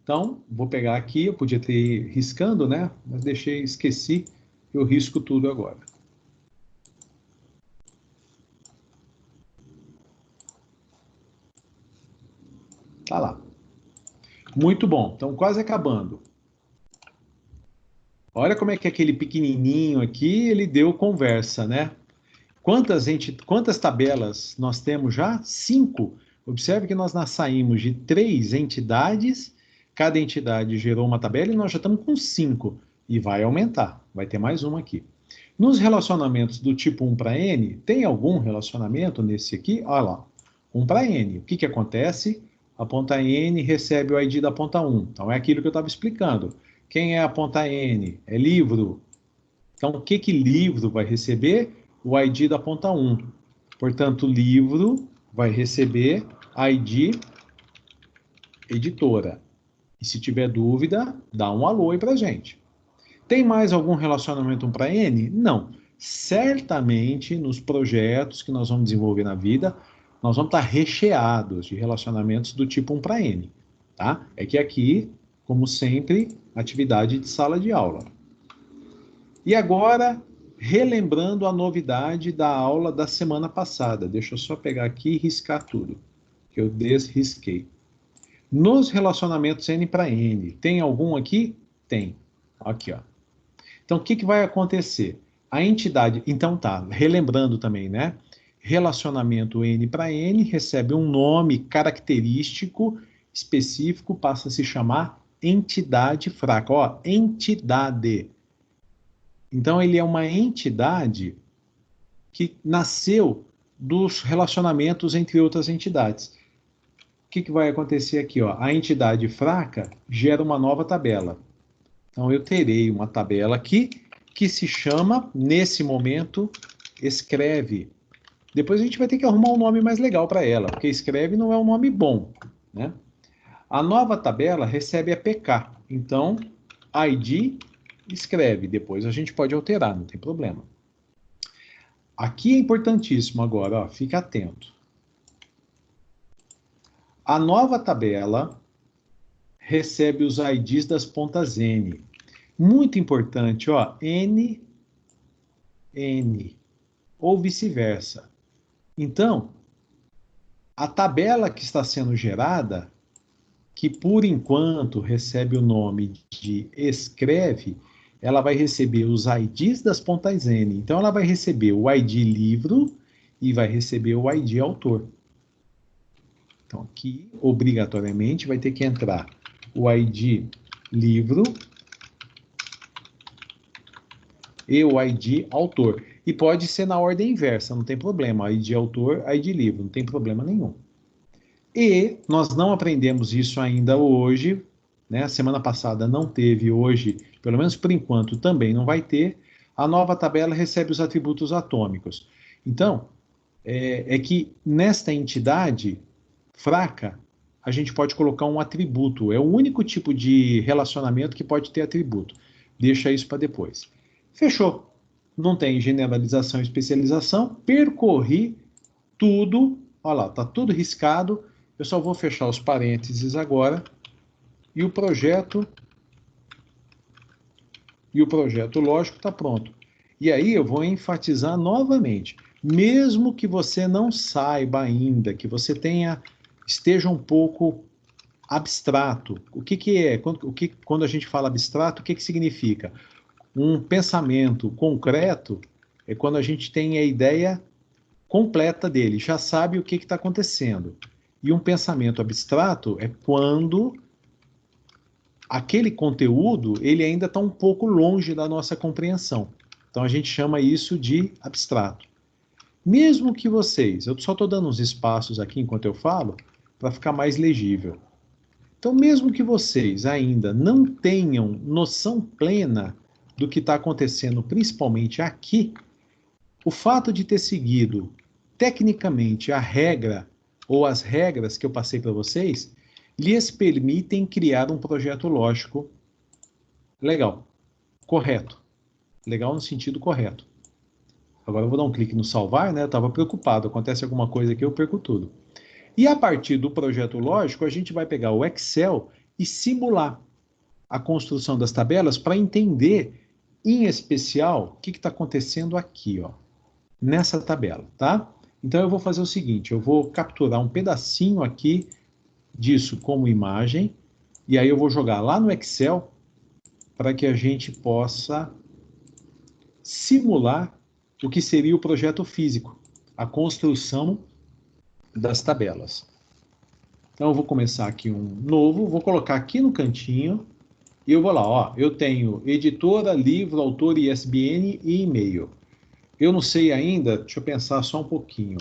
Então, vou pegar aqui, eu podia ter riscando, né? Mas esqueci, eu risco tudo agora. Tá lá. Muito bom. Então, quase acabando. Olha como é que aquele pequenininho aqui, ele deu conversa, né? Quantas tabelas nós temos já? 5. Observe que nós saímos de 3 entidades, cada entidade gerou uma tabela e nós já estamos com 5. E vai aumentar, vai ter mais uma aqui. Nos relacionamentos do tipo 1 para N, tem algum relacionamento nesse aqui? Olha lá, 1 para N. O que acontece? A ponta N recebe o ID da ponta 1. Então, é aquilo que eu estava explicando. Quem é a ponta N? É livro. Então, o que livro vai receber? O ID da ponta 1. Portanto, livro vai receber ID editora. E se tiver dúvida, dá um alô aí pra gente. Tem mais algum relacionamento 1 para N? Não. Certamente, nos projetos que nós vamos desenvolver na vida, nós vamos estar recheados de relacionamentos do tipo 1 para N. Tá? É que aqui, como sempre, atividade de sala de aula. E agora, relembrando a novidade da aula da semana passada. Deixa eu só pegar aqui e riscar tudo, que eu desrisquei. Nos relacionamentos N para N, tem algum aqui? Tem. Aqui, ó. Então, o que vai acontecer? A entidade... Então, tá, relembrando também, né? Relacionamento N para N recebe um nome característico específico, passa a se chamar entidade fraca. Ó, entidade. Então, ele é uma entidade que nasceu dos relacionamentos entre outras entidades. O que vai acontecer aqui? Ó? A entidade fraca gera uma nova tabela. Então, eu terei uma tabela aqui que se chama, nesse momento, escreve. Depois a gente vai ter que arrumar um nome mais legal para ela, porque escreve não é um nome bom, né? A nova tabela recebe a PK. Então, ID escreve. Depois a gente pode alterar, não tem problema. Aqui é importantíssimo agora, ó, fica atento. A nova tabela recebe os IDs das pontas N. Muito importante, ó, N, N, ou vice-versa. Então, a tabela que está sendo gerada, que por enquanto recebe o nome de escreve, ela vai receber os IDs das pontas N. Então, ela vai receber o ID livro e vai receber o ID autor. Então, aqui, obrigatoriamente, vai ter que entrar o ID livro e o ID autor. E pode ser na ordem inversa, não tem problema. ID autor, ID livro, não tem problema nenhum. E nós não aprendemos isso ainda hoje, né? A semana passada não teve, hoje, pelo menos por enquanto, também não vai ter. A nova tabela recebe os atributos atômicos. Então, é que nesta entidade fraca, a gente pode colocar um atributo. É o único tipo de relacionamento que pode ter atributo. Deixa isso para depois. Fechou. Não tem generalização e especialização. Percorri tudo. Olha lá, está tudo riscado. Eu só vou fechar os parênteses agora. E o projeto lógico está pronto. E aí eu vou enfatizar novamente. Mesmo que você não saiba ainda, que você esteja um pouco abstrato. O que é? Quando a gente fala abstrato, o que significa? Um pensamento concreto é quando a gente tem a ideia completa dele, já sabe o que está acontecendo. E um pensamento abstrato é quando aquele conteúdo ele ainda está um pouco longe da nossa compreensão. Então a gente chama isso de abstrato. Mesmo que vocês, eu só estou dando uns espaços aqui enquanto eu falo, para ficar mais legível. Então, mesmo que vocês ainda não tenham noção plena do que está acontecendo, principalmente aqui, o fato de ter seguido tecnicamente a regra ou as regras que eu passei para vocês, lhes permitem criar um projeto lógico legal, correto. Legal no sentido correto. Agora eu vou dar um clique no salvar, né? Eu estava preocupado, acontece alguma coisa aqui, eu perco tudo. E a partir do projeto lógico, a gente vai pegar o Excel e simular a construção das tabelas para entender, em especial, o que está acontecendo aqui, ó, nessa tabela, tá? Então eu vou fazer o seguinte, eu vou capturar um pedacinho aqui disso como imagem, e aí eu vou jogar lá no Excel para que a gente possa simular o que seria o projeto físico, a construção das tabelas. Então eu vou começar aqui um novo, vou colocar aqui no cantinho, e eu vou lá, ó, eu tenho editora, livro, autor, ISBN e e-mail. Eu não sei ainda, deixa eu pensar só um pouquinho.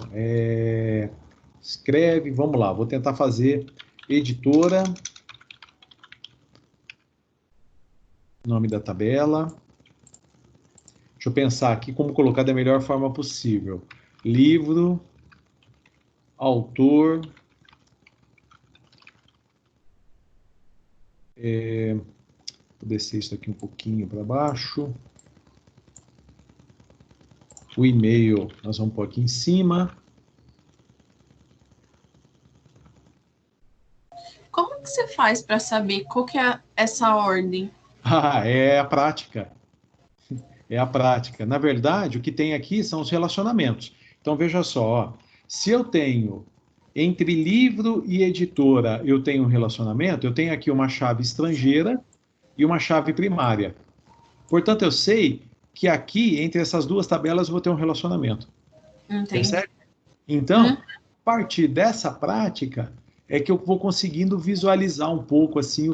Escreve, vamos lá, vou tentar fazer editora, nome da tabela. Deixa eu pensar aqui como colocar da melhor forma possível. Livro, autor, vou descer isso aqui um pouquinho para baixo. O e-mail nós vamos pôr aqui em cima. Como que você faz para saber qual que é essa ordem? É a prática. É a prática. Na verdade, o que tem aqui são os relacionamentos. Então, veja só, ó, se eu tenho entre livro e editora, eu tenho um relacionamento, eu tenho aqui uma chave estrangeira e uma chave primária. Portanto, eu sei que aqui, entre essas duas tabelas, eu vou ter um relacionamento. Entendi. Percebe? Então, a partir dessa prática, é que eu vou conseguindo visualizar um pouco assim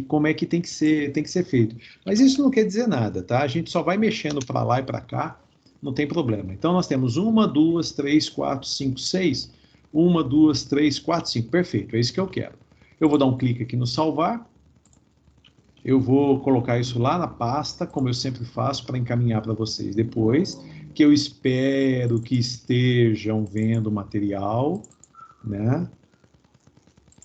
como é que tem que ser feito. Mas isso não quer dizer nada, tá? A gente só vai mexendo para lá e para cá, não tem problema. Então nós temos 1, 2, 3, 4, 5, 6. 1, 2, 3, 4, 5. Perfeito, é isso que eu quero. Eu vou dar um clique aqui no salvar. Eu vou colocar isso lá na pasta, como eu sempre faço, para encaminhar para vocês depois, que eu espero que estejam vendo o material, né?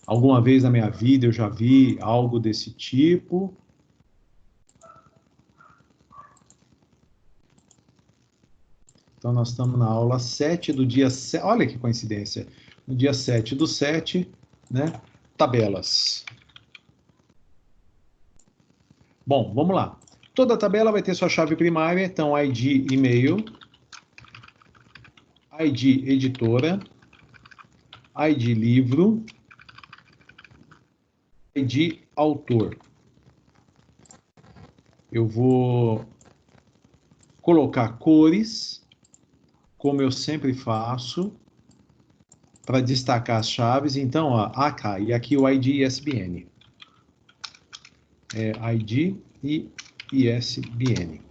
Alguma vez na minha vida eu já vi algo desse tipo. Então, nós estamos na aula 7 do dia 7. Olha que coincidência. No dia 7/7, né? Tabelas. Bom, vamos lá. Toda tabela vai ter sua chave primária. Então, ID e-mail, ID editora, ID livro, ID autor. Eu vou colocar cores, como eu sempre faço, para destacar as chaves. Então, ó, AK, e aqui o ID e ISBN. ID e ISBN.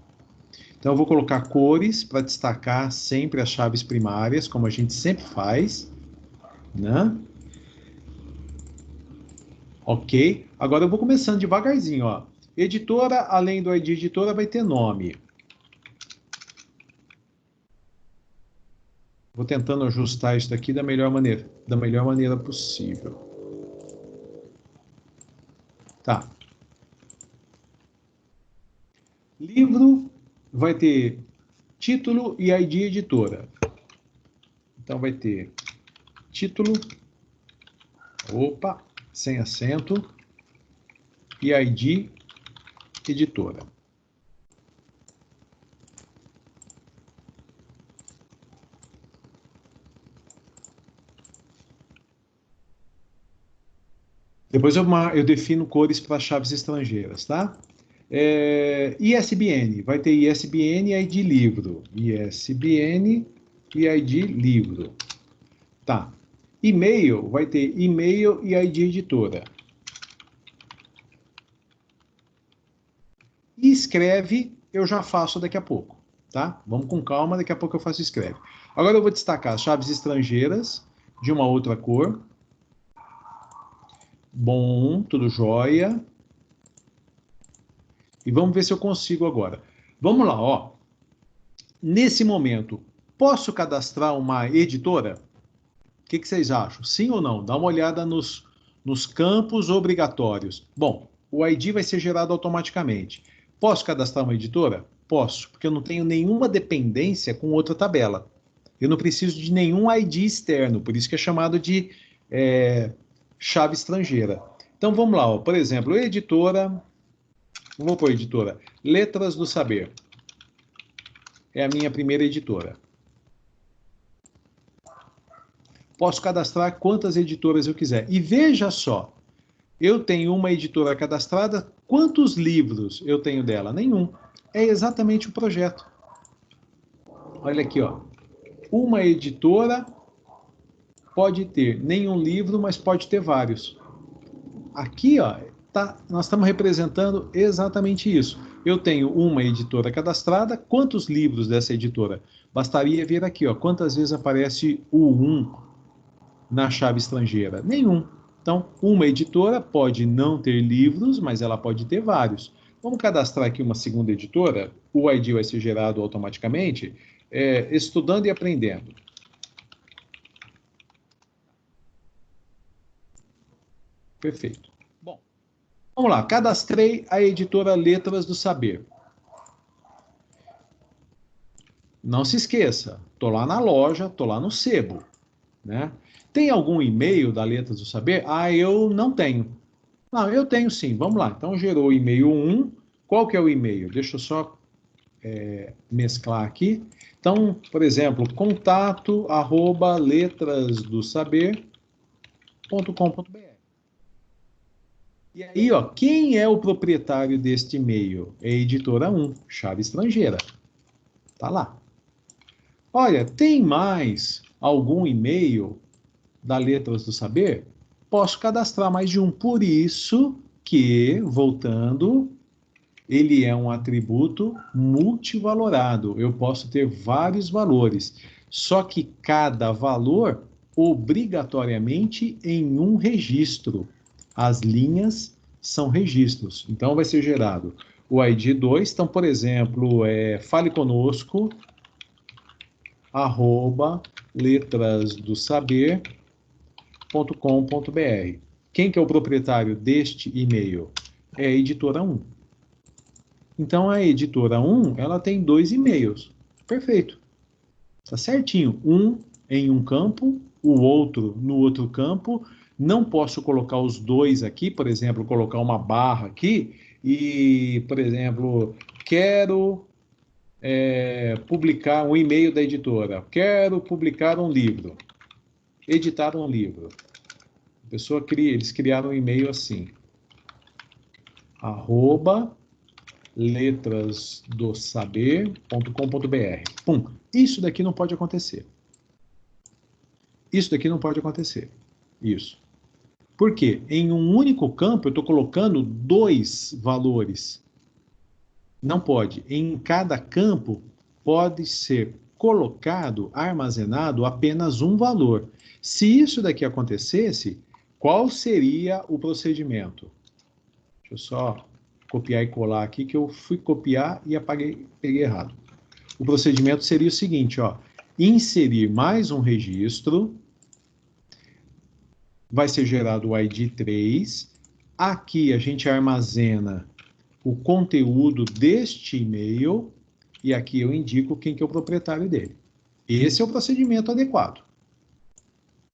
Então, eu vou colocar cores para destacar sempre as chaves primárias, como a gente sempre faz, né? Ok? Agora eu vou começando devagarzinho, ó. Editora, além do ID editora, vai ter nome. Vou tentando ajustar isso daqui da melhor maneira possível. Tá. Livro vai ter título e ID editora. Então vai ter título, opa, sem acento, e ID editora. Depois eu defino cores para chaves estrangeiras, tá? ISBN, vai ter ISBN e ID livro. ISBN e ID livro. Tá. E-mail, vai ter e-mail e ID editora. E escreve, eu já faço daqui a pouco, tá? Vamos com calma, daqui a pouco eu faço escreve. Agora eu vou destacar as chaves estrangeiras de uma outra cor. Bom, tudo jóia. E vamos ver se eu consigo agora. Vamos lá, ó. Nesse momento, posso cadastrar uma editora? O que vocês acham? Sim ou não? Dá uma olhada nos campos obrigatórios. Bom, o ID vai ser gerado automaticamente. Posso cadastrar uma editora? Posso, porque eu não tenho nenhuma dependência com outra tabela. Eu não preciso de nenhum ID externo, por isso que é chamado de chave estrangeira. Então vamos lá, ó. Por exemplo, editora, vou pôr editora, Letras do Saber. É a minha primeira editora. Posso cadastrar quantas editoras eu quiser. E veja só, eu tenho uma editora cadastrada, quantos livros eu tenho dela? Nenhum. É exatamente o projeto. Olha aqui, ó. Uma editora pode ter nenhum livro, mas pode ter vários. Aqui, ó, nós estamos representando exatamente isso. Eu tenho uma editora cadastrada, quantos livros dessa editora? Bastaria ver aqui, ó, quantas vezes aparece o 1 na chave estrangeira? Nenhum. Então, uma editora pode não ter livros, mas ela pode ter vários. Vamos cadastrar aqui uma segunda editora, o ID vai ser gerado automaticamente, estudando e aprendendo. Perfeito. Bom, vamos lá, cadastrei a editora Letras do Saber. Não se esqueça, estou lá na loja, estou lá no sebo, né? Tem algum e-mail da Letras do Saber? Ah, eu não tenho. Não, eu tenho sim, vamos lá. Então, gerou o e-mail 1. Qual que é o e-mail? Deixa eu só mesclar aqui. Então, por exemplo, contato@letrasdosaber.com.br. E aí, ó, quem é o proprietário deste e-mail? É a editora 1, chave estrangeira. Tá lá. Olha, tem mais algum e-mail da Letras do Saber? Posso cadastrar mais de um. Por isso que, voltando, ele é um atributo multivalorado. Eu posso ter vários valores. Só que cada valor, obrigatoriamente, em um registro. As linhas são registros. Então, vai ser gerado o ID 2. Então, por exemplo, fale conosco, @letrasdosaber.com.br. Quem que é o proprietário deste e-mail? É a editora 1. Então, a editora 1, ela tem 2 e-mails. Perfeito. Tá certinho. Um em um campo, o outro no outro campo. Não posso colocar os dois aqui, por exemplo, colocar uma barra aqui e, por exemplo, quero publicar um e-mail da editora. Quero publicar um livro. Editar um livro. A pessoa eles criaram um e-mail assim. @letrasdosaber.com.br. Pum. Isso daqui não pode acontecer. Isso daqui não pode acontecer. Isso. Por quê? Em um único campo eu estou colocando 2 valores. Não pode. Em cada campo pode ser colocado, armazenado apenas um valor. Se isso daqui acontecesse, qual seria o procedimento? Deixa eu só copiar e colar aqui, que eu fui copiar e peguei errado. O procedimento seria o seguinte, ó, inserir mais um registro, vai ser gerado o ID 3, aqui a gente armazena o conteúdo deste e-mail, e aqui eu indico quem que é o proprietário dele. Esse é o procedimento adequado.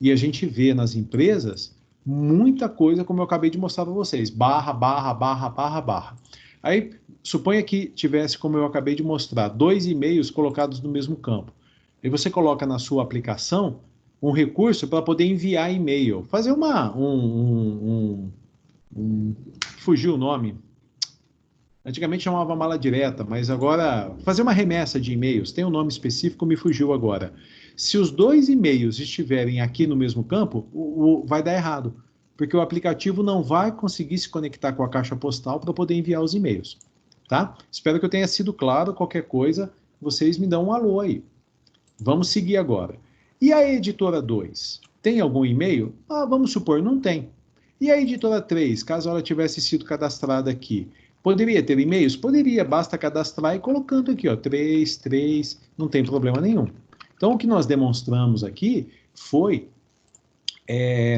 E a gente vê nas empresas muita coisa, como eu acabei de mostrar para vocês, barra, barra, barra, barra, barra. Aí, suponha que tivesse, como eu acabei de mostrar, 2 e-mails colocados no mesmo campo. E você coloca na sua aplicação um recurso para poder enviar e-mail. Fazer fugiu o nome. Antigamente chamava mala direta, mas agora fazer uma remessa de e-mails. Tem um nome específico, me fugiu agora. Se os 2 e-mails estiverem aqui no mesmo campo, vai dar errado, porque o aplicativo não vai conseguir se conectar com a caixa postal para poder enviar os e-mails, tá? Espero que eu tenha sido claro. Qualquer coisa, vocês me dão um alô aí. Vamos seguir agora. E a editora 2? Tem algum e-mail? Vamos supor, não tem. E a editora 3, caso ela tivesse sido cadastrada aqui? Poderia ter e-mails? Poderia, basta cadastrar e colocando aqui, ó, 3, não tem problema nenhum. Então, o que nós demonstramos aqui foi,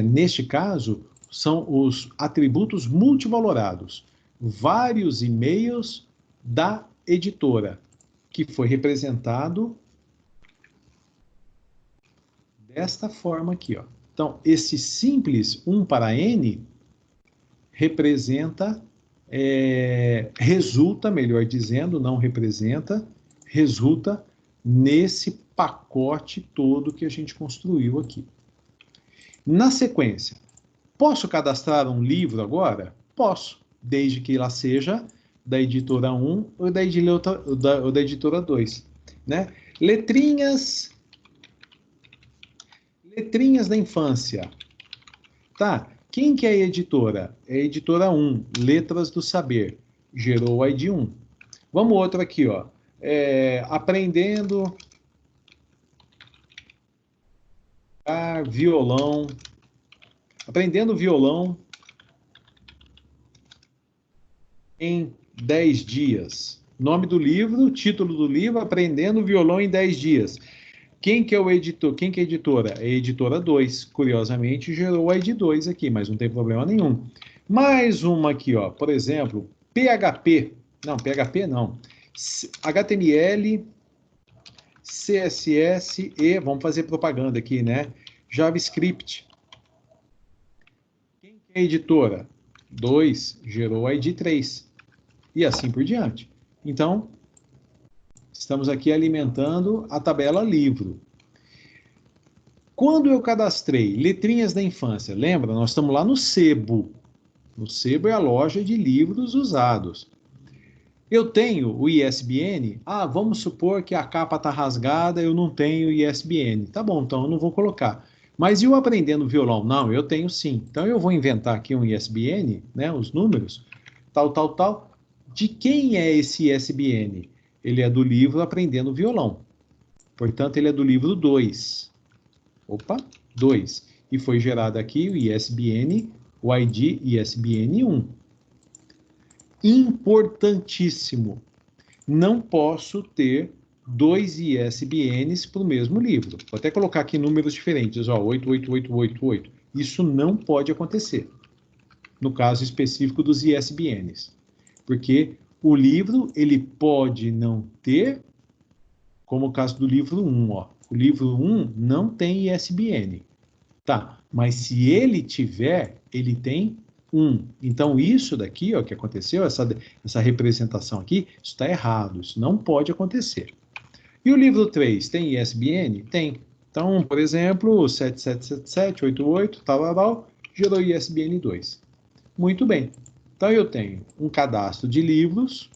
neste caso, são os atributos multivalorados. Vários e-mails da editora, que foi representado desta forma aqui, ó. Então, esse simples 1 para N representa, resulta, melhor dizendo, não representa, resulta nesse pacote todo que a gente construiu aqui. Na sequência, posso cadastrar um livro agora? Posso, desde que ela seja da editora 1 ou da editora 2, né? Letrinhas da infância. Tá, quem que é a editora? É a editora 1, Letras do Saber. Gerou o ID 1. Vamos outro aqui, ó. Aprendendo violão. Aprendendo violão em 10 dias. Nome do livro, título do livro, Aprendendo Violão em 10 dias. Quem que é o editor? Quem que é a editora? É a editora 2. Curiosamente, gerou o ID 2 aqui, mas não tem problema nenhum. Mais uma aqui, ó. Por exemplo, PHP. Não, PHP não. HTML, CSS e, vamos fazer propaganda aqui, né? JavaScript. Quem que é a editora? 2, gerou o ID 3. E assim por diante. Então, estamos aqui alimentando a tabela livro. Quando eu cadastrei letrinhas da infância, lembra? Nós estamos lá no Sebo. O Sebo é a loja de livros usados. Eu tenho o ISBN? Vamos supor que a capa está rasgada, eu não tenho ISBN. Tá bom, então eu não vou colocar. Mas e o Aprendendo Violão? Não, eu tenho sim. Então eu vou inventar aqui um ISBN, né, os números, tal. De quem é esse ISBN? Ele é do livro Aprendendo Violão. Portanto, ele é do livro 2. Opa, 2. E foi gerado aqui o ISBN, o ID ISBN 1. Importantíssimo. Não posso ter 2 ISBNs para o mesmo livro. Vou até colocar aqui números diferentes, ó, 88888. Isso não pode acontecer. No caso específico dos ISBNs. Porque o livro, ele pode não ter, como o caso do livro 1, ó. O livro 1 não tem ISBN. Tá, mas se ele tiver, ele tem 1. Então, isso daqui, ó, que aconteceu, essa representação aqui, isso está errado, isso não pode acontecer. E o livro 3 tem ISBN? Tem. Então, por exemplo, 777788, tal, gerou ISBN 2. Muito bem. Então, eu tenho um cadastro de livros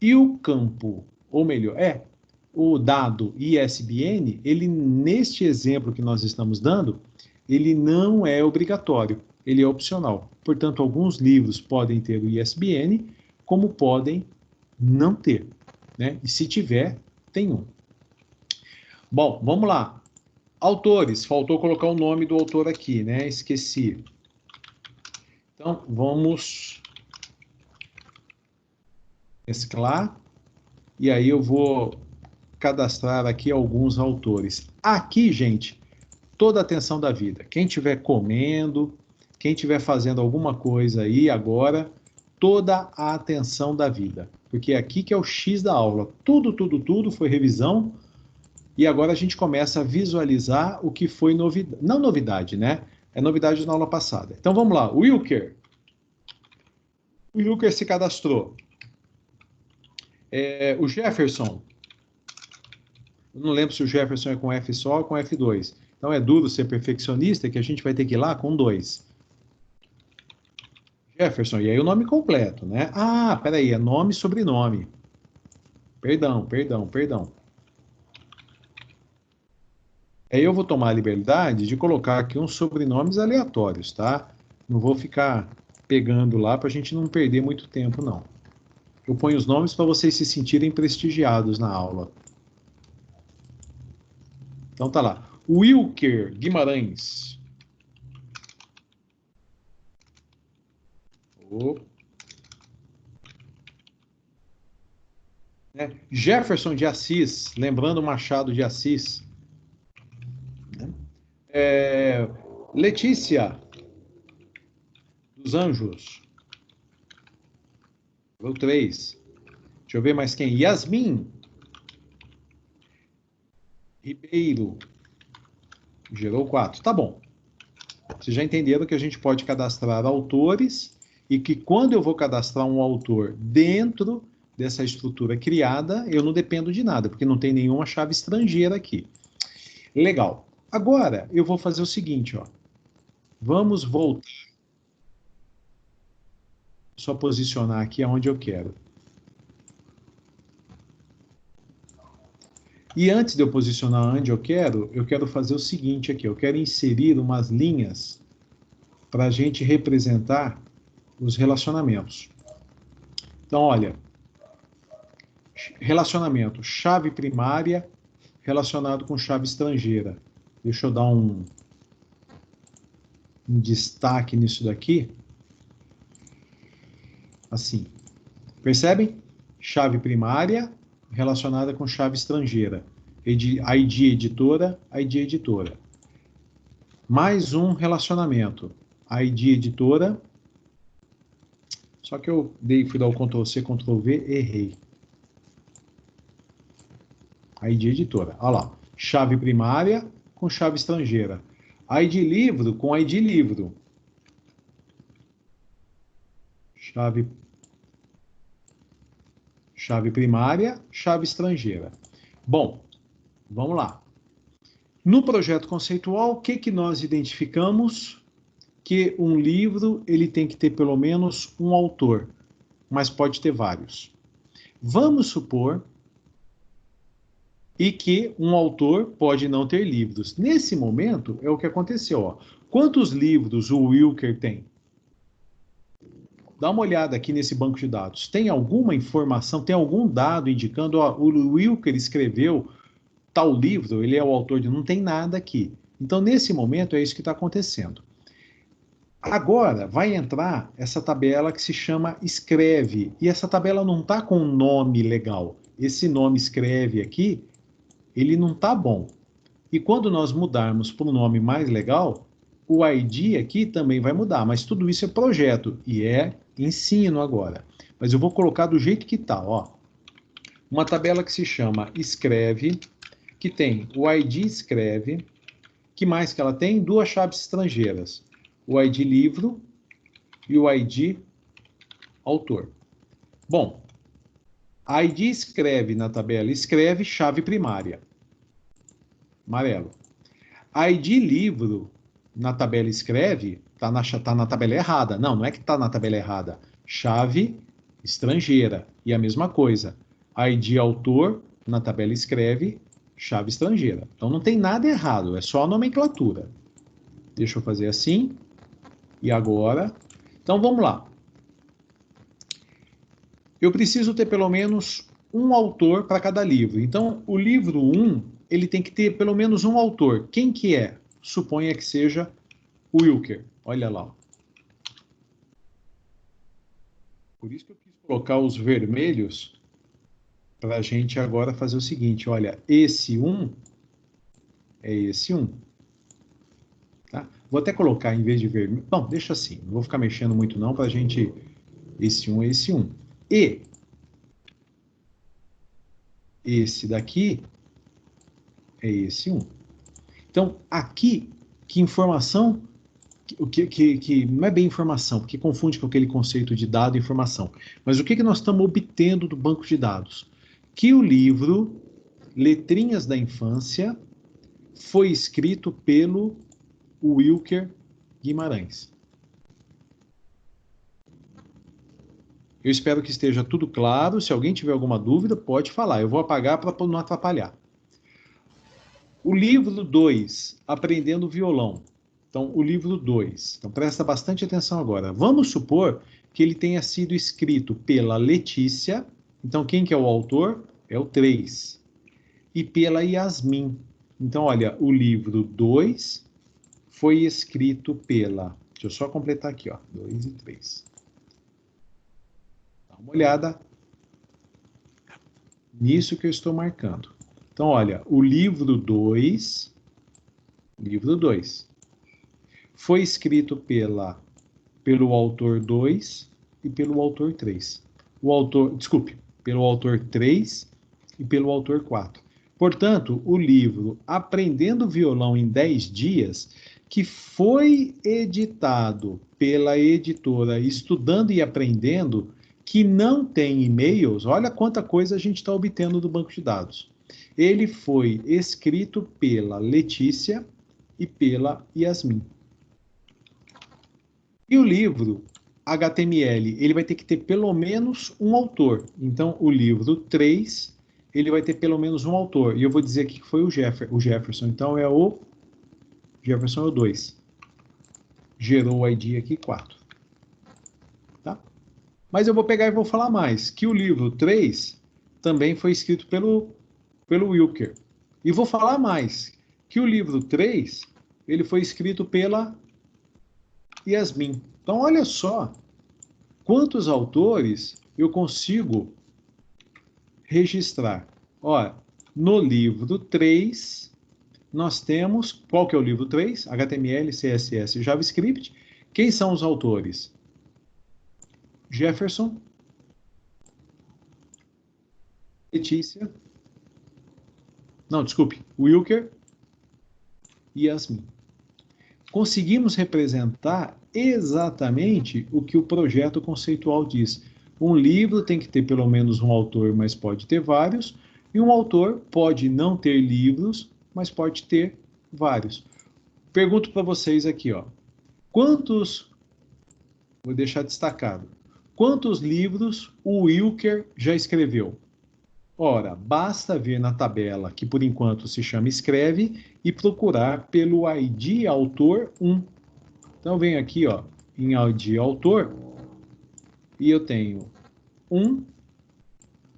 e o campo, ou melhor, o dado ISBN, ele, neste exemplo que nós estamos dando, ele não é obrigatório, ele é opcional. Portanto, alguns livros podem ter o ISBN, como podem não ter, né? E se tiver, tem um. Bom, vamos lá. Autores, faltou colocar o nome do autor aqui, né? Esqueci. Então, vamos mesclar. E aí eu vou cadastrar aqui alguns autores. Aqui, gente, toda a atenção da vida. Quem estiver comendo, quem estiver fazendo alguma coisa aí agora, toda a atenção da vida. Porque é aqui que é o X da aula. Tudo foi revisão. E agora a gente começa a visualizar o que foi novidade. Não novidade, né? É novidade na aula passada. Então vamos lá. Wilker. O Wilker se cadastrou. O Jefferson. Eu não lembro se o Jefferson é com F só ou com F2. Então é duro ser perfeccionista que a gente vai ter que ir lá com 2. Jefferson, e aí o nome completo, né? Ah, peraí, é nome e sobrenome. Perdão. Aí eu vou tomar a liberdade de colocar aqui uns sobrenomes aleatórios, tá? Não vou ficar pegando lá para a gente não perder muito tempo, não. Eu ponho os nomes para vocês se sentirem prestigiados na aula. Então tá lá. Wilker Guimarães. Jefferson de Assis, lembrando Machado de Assis. Letícia dos Anjos. Gerou 3. Deixa eu ver mais quem. Yasmin Ribeiro. Gerou 4. Tá bom. Vocês já entenderam que a gente pode cadastrar autores e que quando eu vou cadastrar um autor dentro dessa estrutura criada, eu não dependo de nada, porque não tem nenhuma chave estrangeira aqui. Legal. Agora, eu vou fazer o seguinte, ó. Vamos voltar. Só posicionar aqui aonde eu quero. E antes de eu posicionar onde eu quero fazer o seguinte aqui. Eu quero inserir umas linhas para a gente representar os relacionamentos. Então, olha. Relacionamento. Chave primária relacionado com chave estrangeira. Deixa eu dar um destaque nisso daqui. Assim. Percebem? Chave primária relacionada com chave estrangeira. ID editora, ID editora. Mais um relacionamento. ID editora. Só que eu fui dar o Ctrl+C, Ctrl+V, errei. ID editora. Olha lá. Chave primária com chave estrangeira. ID livro com ID livro. Chave primária, chave estrangeira. Bom, vamos lá. No projeto conceitual, o que nós identificamos? Que um livro ele tem que ter pelo menos um autor, mas pode ter vários. Vamos supor e que um autor pode não ter livros. Nesse momento, é o que aconteceu. Ó. Quantos livros o Wilker tem? Dá uma olhada aqui nesse banco de dados. Tem alguma informação, tem algum dado indicando, ó, o Wilker escreveu tal livro, ele é o autor de... Não tem nada aqui. Então, nesse momento, é isso que está acontecendo. Agora, vai entrar essa tabela que se chama escreve. E essa tabela não está com um nome legal. Esse nome escreve aqui, ele não está bom. E quando nós mudarmos para um nome mais legal, o ID aqui também vai mudar. Mas tudo isso é projeto e é ensino agora. Mas eu vou colocar do jeito que está, ó. Uma tabela que se chama escreve, que tem o ID escreve, que mais que ela tem? 2 chaves estrangeiras. O ID livro e o ID autor. Bom, ID escreve na tabela, escreve chave primária. Amarelo. ID livro na tabela escreve, tá na tabela errada. Não é que está na tabela errada. Chave estrangeira. E a mesma coisa. ID autor na tabela escreve, chave estrangeira. Então não tem nada errado, é só a nomenclatura. Deixa eu fazer assim. E agora? Então vamos lá. Eu preciso ter pelo menos um autor para cada livro. Então o livro 1, ele tem que ter pelo menos um autor. Quem que é? Suponha que seja o Wilker. Olha lá. Por isso que eu quis colocar os vermelhos para a gente agora fazer o seguinte, olha, esse 1 é esse 1. Tá? Vou até colocar em vez de vermelho. Bom, deixa assim, não vou ficar mexendo muito não para a gente... Esse 1 é esse 1. E esse daqui é esse 1. Então, aqui, que informação... que não é bem informação, porque confunde com aquele conceito de dado e informação. Mas o que nós estamos obtendo do banco de dados? Que o livro Letrinhas da Infância foi escrito pelo Wilker Guimarães. Eu espero que esteja tudo claro. Se alguém tiver alguma dúvida, pode falar. Eu vou apagar para não atrapalhar. O livro 2, Aprendendo Violão. Então, o livro 2. Então, presta bastante atenção agora. Vamos supor que ele tenha sido escrito pela Letícia. Então, quem que é o autor? É o 3. E pela Yasmin. Então, olha, o livro 2 foi escrito pela... Deixa eu só completar aqui, ó. 2 e 3. Dá uma olhada nisso que eu estou marcando. Então, olha, o livro 2... Livro 2 foi escrito pelo autor 2 e pelo autor 3. Pelo autor 3 e pelo autor 4. Portanto, o livro Aprendendo Violão em 10 Dias, que foi editado pela editora Estudando e Aprendendo, que não tem e-mails, olha quanta coisa a gente está obtendo do banco de dados. Ele foi escrito pela Letícia e pela Yasmin. E o livro HTML, ele vai ter que ter pelo menos um autor. Então, o livro 3, ele vai ter pelo menos um autor. E eu vou dizer aqui que foi o Jefferson. Então, o Jefferson é o 2. Gerou o ID aqui 4. Tá? Mas eu vou pegar e vou falar mais. Que o livro 3 também foi escrito pelo Wilker. E vou falar mais. Que o livro 3, ele foi escrito pela Yasmin. Então, olha só quantos autores eu consigo registrar. Olha, no livro 3, nós temos... Qual que é o livro 3? HTML, CSS e JavaScript. Quem são os autores? Jefferson, Letícia... Não, desculpe. Wilker e Yasmin. Conseguimos representar exatamente o que o projeto conceitual diz. Um livro tem que ter pelo menos um autor, mas pode ter vários, e um autor pode não ter livros, mas pode ter vários. Pergunto para vocês aqui, ó, quantos, vou deixar destacado, quantos livros o Wilker já escreveu? Ora, basta ver na tabela, que por enquanto se chama Escreve, e procurar pelo ID Autor 1. Então, eu venho aqui, ó, em ID Autor, e eu tenho 1,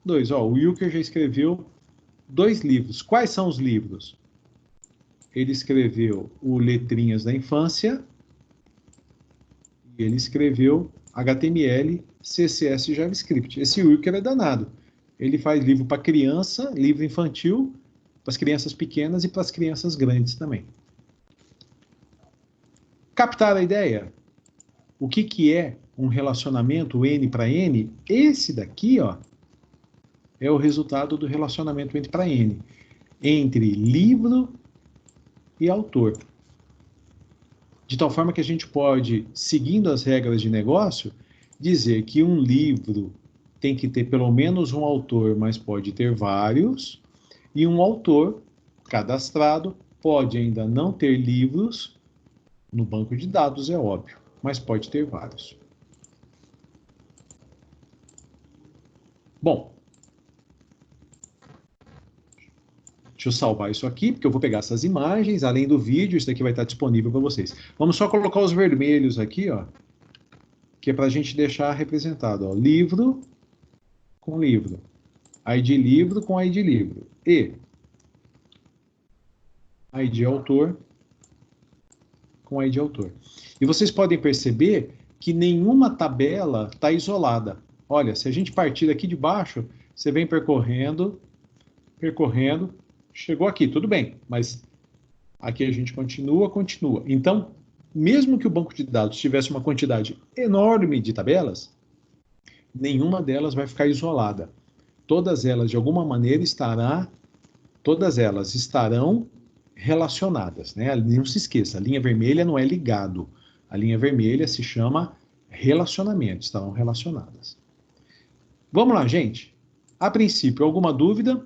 2. Ó, o Wilker já escreveu 2 livros. Quais são os livros? Ele escreveu o Letrinhas da Infância, e ele escreveu HTML, CSS e JavaScript. Esse Wilker é danado. Ele faz livro para criança, livro infantil, para as crianças pequenas e para as crianças grandes também. Captaram a ideia? O que é um relacionamento N para N? Esse daqui, ó, é o resultado do relacionamento N para N, entre livro e autor. De tal forma que a gente pode, seguindo as regras de negócio, dizer que um livro tem que ter pelo menos um autor, mas pode ter vários, e um autor cadastrado pode ainda não ter livros no banco de dados, é óbvio, mas pode ter vários. Bom, deixa eu salvar isso aqui, porque eu vou pegar essas imagens, além do vídeo, isso daqui vai estar disponível para vocês. Vamos só colocar os vermelhos aqui, ó, que é para a gente deixar representado, ó, livro com livro, ID livro com ID livro, e ID autor com ID autor. E vocês podem perceber que nenhuma tabela está isolada. Olha, se a gente partir aqui de baixo, você vem percorrendo, chegou aqui, tudo bem, mas aqui a gente continua. Então, mesmo que o banco de dados tivesse uma quantidade enorme de tabelas, nenhuma delas vai ficar isolada. Todas elas, de alguma maneira, estarão relacionadas, né? Não se esqueça, a linha vermelha não é ligado. A linha vermelha se chama relacionamento, estarão relacionadas. Vamos lá, gente. A princípio, alguma dúvida?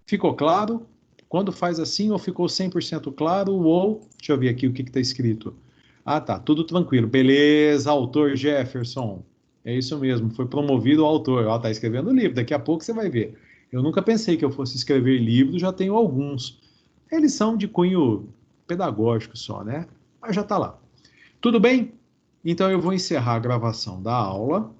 Ficou claro? Quando faz assim, ou ficou 100% claro, ou... Deixa eu ver aqui o que está escrito. Ah, tá, tudo tranquilo. Beleza, autor Jefferson. É isso mesmo, foi promovido o autor. Ó, tá escrevendo livro, daqui a pouco você vai ver. Eu nunca pensei que eu fosse escrever livro, já tenho alguns. Eles são de cunho pedagógico só, né? Mas já tá lá. Tudo bem? Então eu vou encerrar a gravação da aula.